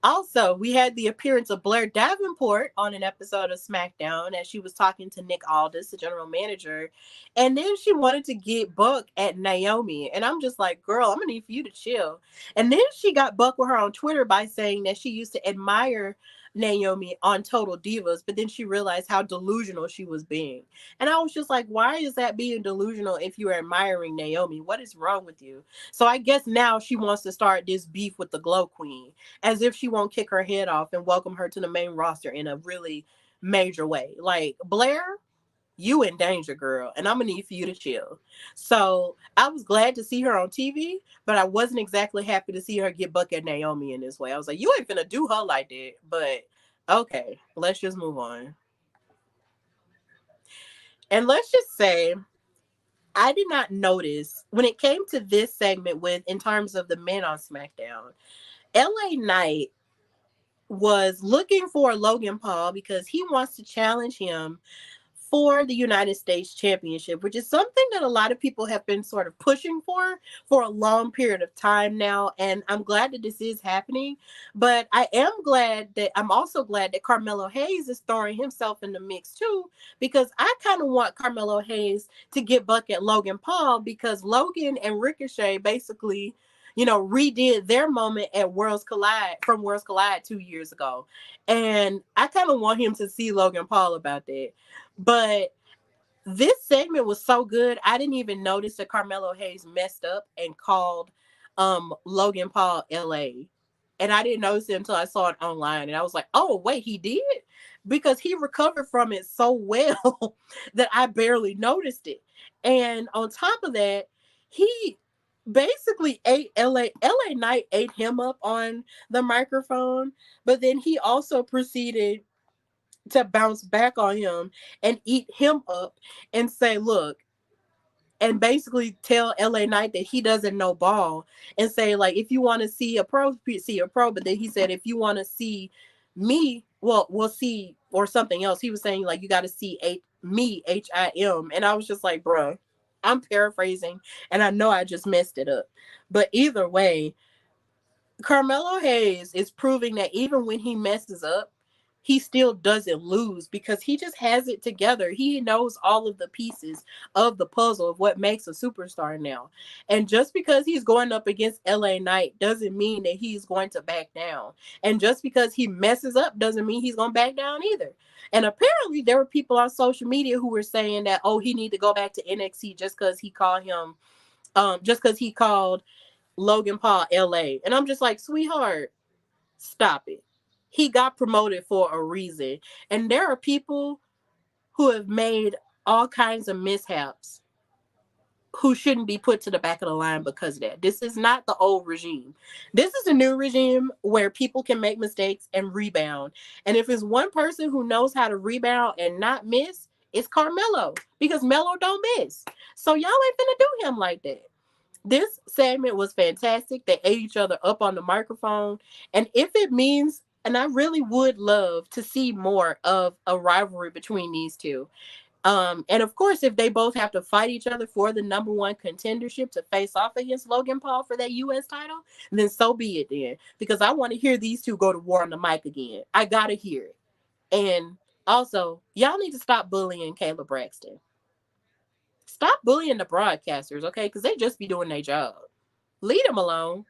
Also, we had the appearance of Blair Davenport on an episode of SmackDown as she was talking to Nick Aldis, the general manager. And then she wanted to get Buck at Naomi. And I'm just like, girl, I'm going to need for you to chill. And then she got Buck with her on Twitter by saying that she used to admire Naomi on Total Divas, but then she realized how delusional she was being. And I was just like, why is that being delusional if you're admiring Naomi? What is wrong with you? So I guess now she wants to start this beef with the Glow Queen, as if she won't kick her head off and welcome her to the main roster in a really major way. Like, Blair, you in danger, girl, and I'm gonna need for you to chill. So I was glad to see her on TV, but I wasn't exactly happy to see her get Buck at Naomi in this way. I was like, you ain't finna do her like that, but okay, let's just move on. And let's just say, I did not notice when it came to this segment with in terms of the men on SmackDown, LA Knight was looking for Logan Paul because he wants to challenge him for the United States Championship, which is something that a lot of people have been sort of pushing for a long period of time now. And I'm glad that this is happening. But I'm also glad that Carmelo Hayes is throwing himself in the mix too, because I kind of want Carmelo Hayes to get Buck at Logan Paul, because Logan and Ricochet basically, redid their moment at Worlds Collide 2 years ago. And I kind of want him to see Logan Paul about that. But this segment was so good, I didn't even notice that Carmelo Hayes messed up and called Logan Paul LA. And I didn't notice it until I saw it online. And I was like, oh, wait, he did? Because he recovered from it so well that I barely noticed it. And on top of that, he basically ate LA Knight ate him up on the microphone, but then he also proceeded to bounce back on him and eat him up and say, look, and basically tell LA Knight that he doesn't know ball, and say, like, if you want to see a pro, see a pro. But then he said, if you want to see me, well, we'll see, or something else. He was saying, like, you got to see me, HIM. And I was just like, bruh, I'm paraphrasing, and I know I just messed it up. But either way, Carmelo Hayes is proving that even when he messes up, he still doesn't lose, because he just has it together. He knows all of the pieces of the puzzle of what makes a superstar now. And just because he's going up against LA Knight doesn't mean that he's going to back down. And just because he messes up doesn't mean he's going to back down either. And apparently there were people on social media who were saying that, oh, he need to go back to NXT just because he called Logan Paul LA. And I'm just like, sweetheart, stop it. He got promoted for a reason. And there are people who have made all kinds of mishaps who shouldn't be put to the back of the line because of that. This is not the old regime. This is a new regime where people can make mistakes and rebound. And if it's one person who knows how to rebound and not miss, it's Carmelo, because Melo don't miss. So y'all ain't finna do him like that. This segment was fantastic. They ate each other up on the microphone. And if it means, and I really would love to see more of a rivalry between these two. And of course, if they both have to fight each other for the number one contendership to face off against Logan Paul for that US title, then so be it then. Because I want to hear these two go to war on the mic again. I gotta hear it. And also, y'all need to stop bullying Kayla Braxton. Stop bullying the broadcasters, okay? Because they just be doing their job. Leave them alone.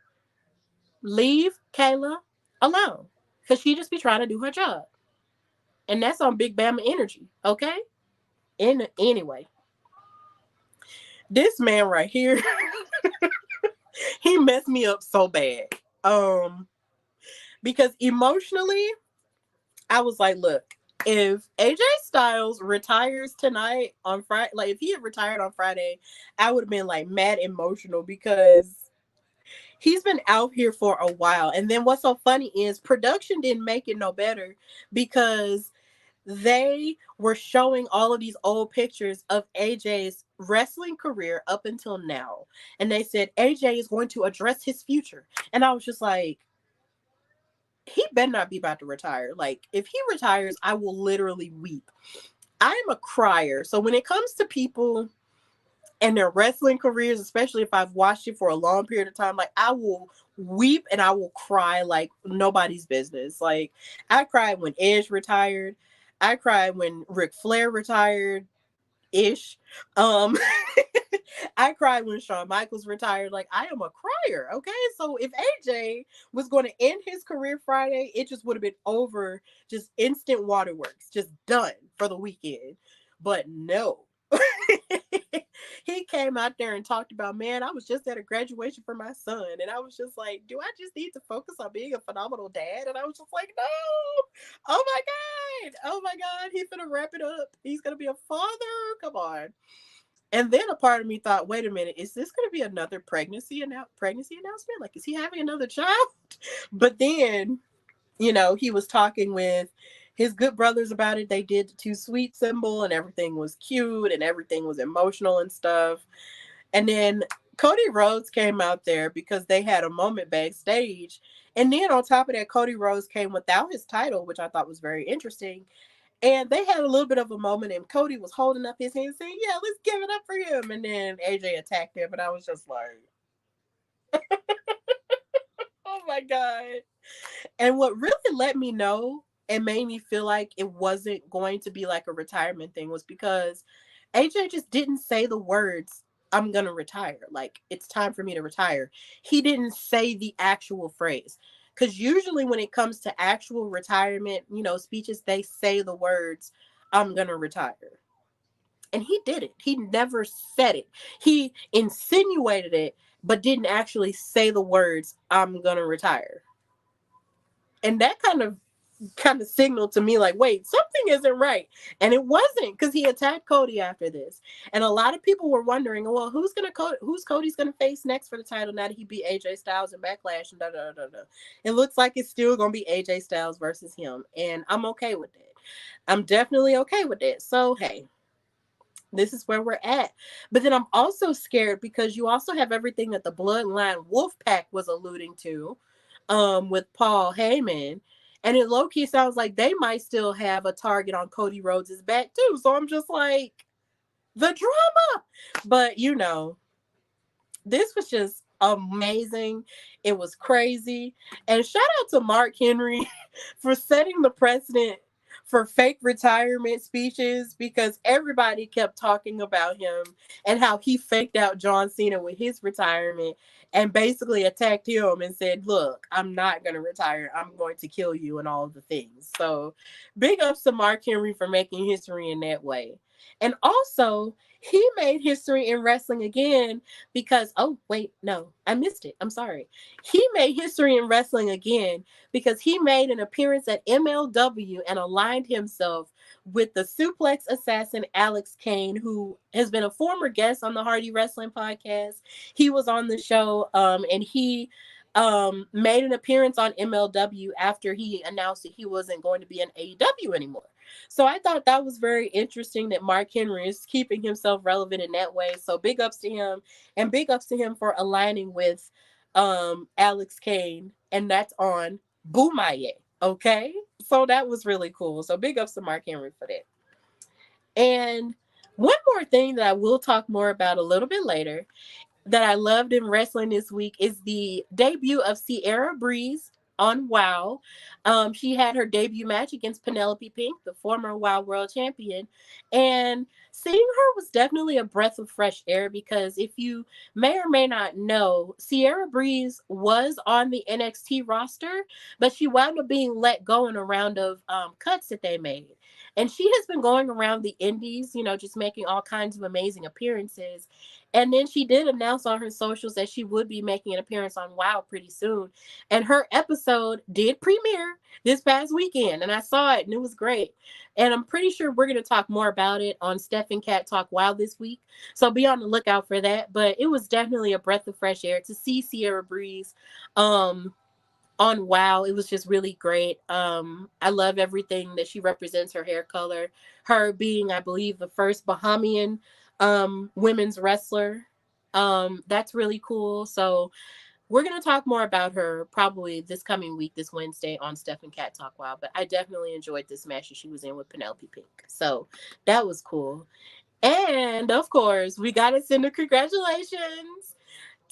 Leave Kayla alone. Because she just be trying to do her job. And that's on Big Bama energy, okay? Anyway, this man right here, he messed me up so bad. Because emotionally, I was like, look, if AJ Styles retires tonight on Friday, like if he had retired on Friday, I would have been like mad emotional because he's been out here for a while. And then what's so funny is production didn't make it no better because they were showing all of these old pictures of AJ's wrestling career up until now. And they said AJ is going to address his future. And I was just like, he better not be about to retire. Like, if he retires, I will literally weep. I am a crier. So when it comes to people and their wrestling careers, especially if I've watched it for a long period of time, like I will weep and I will cry like nobody's business. Like I cried when Edge retired. I cried when Ric Flair retired ish. Um I cried when Shawn Michaels retired. Like I am a crier. Okay. So if AJ was going to end his career Friday, it just would have been over, just instant waterworks, just done for the weekend. But no. He came out there and talked about, man, I was just at a graduation for my son. And I was just like, do I just need to focus on being a phenomenal dad? And I was just like, no. Oh my God. Oh my God. He's going to wrap it up. He's going to be a father. Come on. And then a part of me thought, wait a minute, is this going to be another pregnancy announcement? Like, is he having another child? But then, he was talking with his good brothers about it. They did the too sweet symbol and everything was cute and everything was emotional and stuff. And then Cody Rhodes came out there because they had a moment backstage. And then on top of that, Cody Rhodes came without his title, which I thought was very interesting. And they had a little bit of a moment, and Cody was holding up his hand saying, yeah, let's give it up for him. And then AJ attacked him, and I was just like, oh my God. And what really let me know and made me feel like it wasn't going to be like a retirement thing was because AJ just didn't say the words, I'm going to retire. Like, it's time for me to retire. He didn't say the actual phrase. Because usually when it comes to actual retirement, speeches, they say the words, I'm going to retire. And he did it. He never said it. He insinuated it, but didn't actually say the words, I'm going to retire. And that kind of signaled to me like, wait, something isn't right. And it wasn't, because he attacked Cody after this. And a lot of people were wondering, well, who's Cody's gonna face next for the title now that he beat AJ Styles in Backlash and da da da da. It looks like it's still gonna be AJ Styles versus him, and I'm okay with it. I'm definitely okay with it. So hey, this is where we're at. But then I'm also scared because you also have everything that the Bloodline Wolfpack was alluding to, with Paul Heyman. And it low key sounds like they might still have a target on Cody Rhodes' back too. So I'm just like, the drama. But this was just amazing. It was crazy. And shout out to Mark Henry for setting the precedent for fake retirement speeches, because everybody kept talking about him and how he faked out John Cena with his retirement and basically attacked him and said, look, I'm not going to retire. I'm going to kill you and all of the things. So big ups to Mark Henry for making history in that way. And also, he made history in wrestling again because, oh, wait, no, I missed it. I'm sorry. He made history in wrestling again because he made an appearance at MLW and aligned himself with the suplex assassin Alex Kane, who has been a former guest on the Hardy Wrestling Podcast. He was on the show, and he made an appearance on MLW after he announced that he wasn't going to be in AEW anymore. So I thought that was very interesting that Mark Henry is keeping himself relevant in that way. So big ups to him, and big ups to him for aligning with Alex Kane, and that's on Boomaye. Okay, so that was really cool. So big ups to Mark Henry for that. And one more thing that I will talk more about a little bit later that I loved in wrestling this week is the debut of Sierra Breeze on WoW. She had her debut match against Penelope Pink, the former WoW World Champion. And seeing her was definitely a breath of fresh air because if you may or may not know, Sierra Breeze was on the NXT roster, but she wound up being let go in a round of cuts that they made. And she has been going around the indies, just making all kinds of amazing appearances. And then she did announce on her socials that she would be making an appearance on WoW pretty soon. And her episode did premiere this past weekend, and I saw it, and it was great. And I'm pretty sure we're going to talk more about it on Steph and Cat Talk WoW this week. So be on the lookout for that. But it was definitely a breath of fresh air to see Sierra Breeze um, on WoW. It was just really great. I love everything that she represents, her hair color, her being, I believe, the first Bahamian women's wrestler. That's really cool. So we're going to talk more about her probably this coming week, this Wednesday on Steph and Cat Talk WoW. But I definitely enjoyed this match that she was in with Penelope Pink. So that was cool. And of course, we got to send a congratulations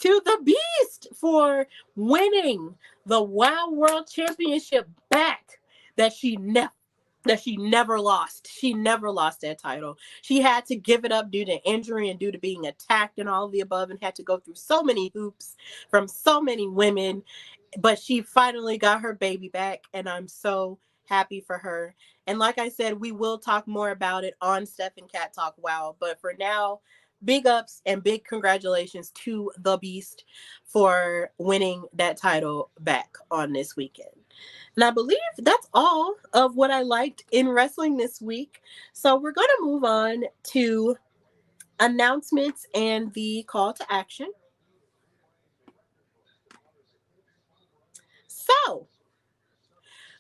to the Beast for winning the WoW World Championship back that she never lost. She never lost that title. She had to give it up due to injury and due to being attacked and all of the above, and had to go through so many hoops from so many women. But she finally got her baby back, and I'm so happy for her. And like I said, we will talk more about it on Steph and Cat Talk WoW. But for now, big ups and big congratulations to the Beast for winning that title back on this weekend. And I believe that's all of what I liked in wrestling this week. So we're going to move on to announcements and the call to action. So,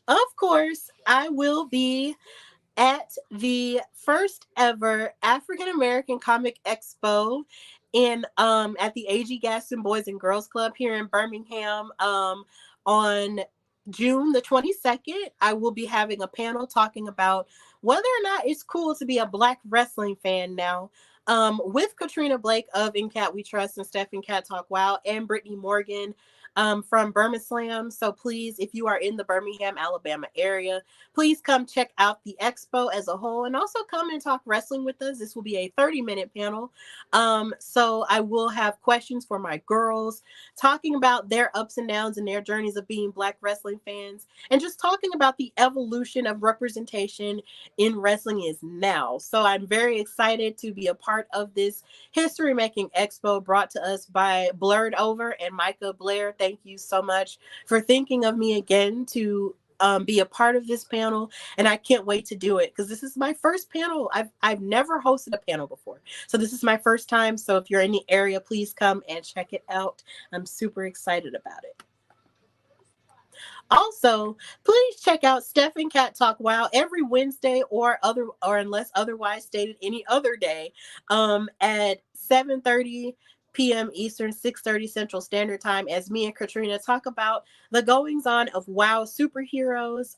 of course, I will be at the first ever African American Comic Expo in at the AG Gaston Boys and Girls Club here in Birmingham on June the 22nd. I will be having a panel talking about whether or not it's cool to be a Black wrestling fan now. With Katrina Blake of In Cat We Trust and Steph and Cat Talk Wow, and Brittany Morgan from Birmingham. So please, if you are in the Birmingham, Alabama area, please come check out the expo as a whole, and also come and talk wrestling with us. This will be a 30-minute panel. So I will have questions for my girls, talking about their ups and downs and their journeys of being Black wrestling fans, and just talking about the evolution of representation in wrestling is now. So I'm very excited to be a part of this history making expo brought to us by Blurred Over and Micah Blair. Thank you so much for thinking of me again to be a part of this panel, and I can't wait to do it because this is my first panel. I've never hosted a panel before, so this is my first time. So if you're in the area, please come and check it out. I'm super excited about it. Also, please check out Steph and Cat Talk Wow every Wednesday or unless otherwise stated any other day at 7:30 p.m. Eastern, 6:30 Central Standard Time, as me and Katrina talk about the goings on of WoW Superheroes,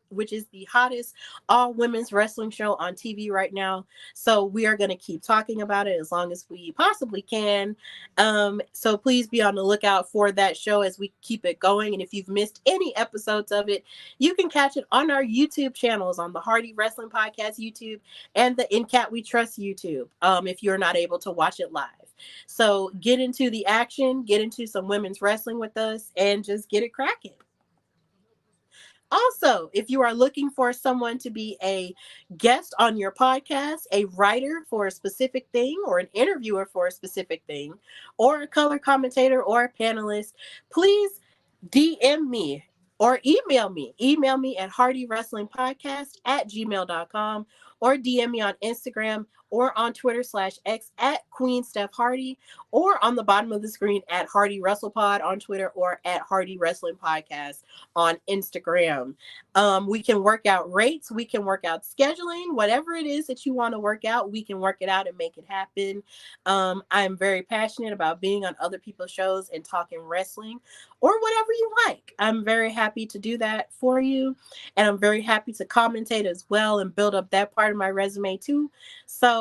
which is the hottest all women's wrestling show on TV right now. So we are going to keep talking about it as long as we possibly can. So please be on the lookout for that show as we keep it going. And if you've missed any episodes of it, you can catch it on our YouTube channels, on the Hardy Wrestling Podcast YouTube and the In Cat We Trust YouTube, if you're not able to watch it live. So get into the action, get into some women's wrestling with us, and just get it cracking. Also, if you are looking for someone to be a guest on your podcast, a writer for a specific thing, or an interviewer for a specific thing, or a color commentator or a panelist, please DM me or email me. Email me at hardywrestlingpodcast@gmail.com, or DM me on Instagram or on Twitter/X at Queen Steph Hardy, or on the bottom of the screen at Hardy WrestlePod on Twitter, or at Hardy Wrestling Podcast on Instagram. We can work out rates, we can work out scheduling, whatever it is that you want to work out, we can work it out and make it happen. I'm very passionate about being on other people's shows and talking wrestling, or whatever you like. I'm very happy to do that for you, and I'm very happy to commentate as well and build up that part of my resume too. So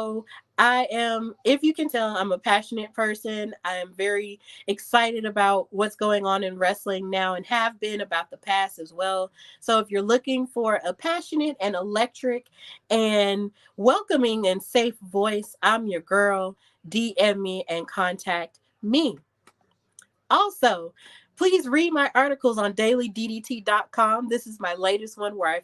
I am, if you can tell, I'm a passionate person. I am very excited about what's going on in wrestling now, and have been about the past as well. So if you're looking for a passionate and electric and welcoming and safe voice, I'm your girl. DM me and contact me. Also, Please read my articles on dailyddt.com. This is my latest one where I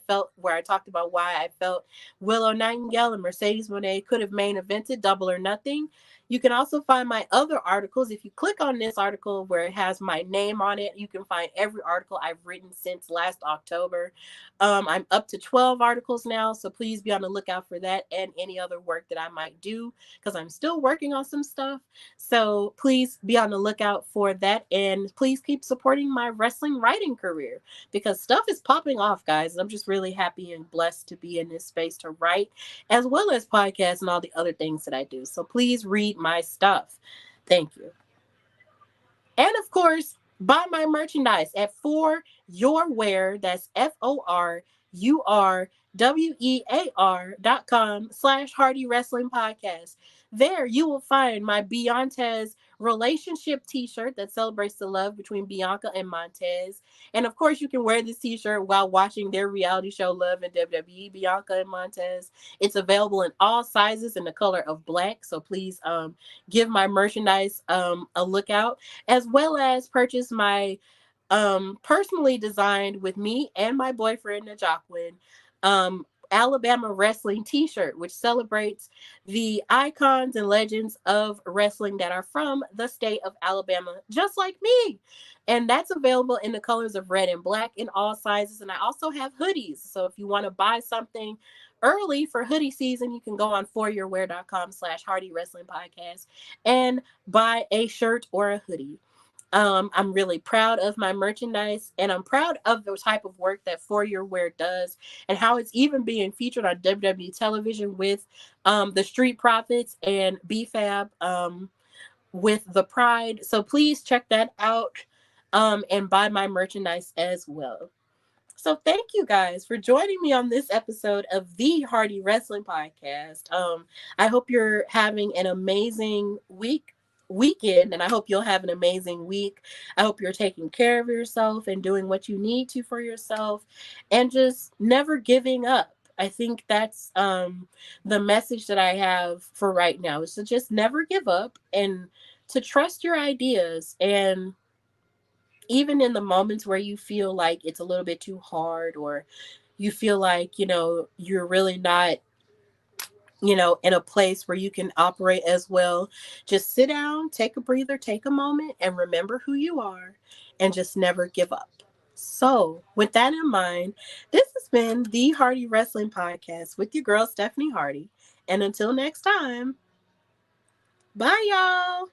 talked about why I felt Willow Nightingale and Mercedes Moné could have main evented Double or Nothing. You can also find my other articles. If you click on this article where it has my name on it, you can find every article I've written since last October. I'm up to 12 articles now, so please be on the lookout for that and any other work that I might do because I'm still working on some stuff. So please be on the lookout for that. And please keep supporting my wrestling writing career because stuff is popping off, guys. I'm just really happy and blessed to be in this space to write, as well as podcasts and all the other things that I do. So please read my stuff. Thank you. And of course, buy my merchandise at For Your Wear. That's FORURWEAR.com/Hardy Wrestling Podcast. There you will find my Beyonce's relationship t-shirt that celebrates the love between Bianca and Montez. And of course, you can wear this t-shirt while watching their reality show Love and WWE, Bianca and Montez. It's available in all sizes in the color of black. So please give my merchandise a look out, as well as purchase my personally designed with me and my boyfriend Najaquin Alabama wrestling t-shirt, which celebrates the icons and legends of wrestling that are from the state of Alabama, just like me. And that's available in the colors of red and black in all sizes. And I also have hoodies. So if you want to buy something early for hoodie season, you can go on foryourwear.com/Hardy Wrestling Podcast and buy a shirt or a hoodie. I'm really proud of my merchandise, and I'm proud of the type of work that For Your Wear does and how it's even being featured on WWE television with the Street Profits and BFAB with the Pride. So please check that out and buy my merchandise as well. So thank you guys for joining me on this episode of the Hardy Wrestling Podcast. I hope you're having an amazing weekend, and I hope you'll have an amazing week. I hope you're taking care of yourself and doing what you need to for yourself and just never giving up. I think that's the message that I have for right now is to just never give up and to trust your ideas. And even in the moments where you feel like it's a little bit too hard, or you feel like, you're really not, in a place where you can operate as well, just sit down, take a breather, take a moment, and remember who you are and just never give up. So, with that in mind, this has been the Hardy Wrestling Podcast with your girl, Stephanie Hardy. And until next time, bye, y'all.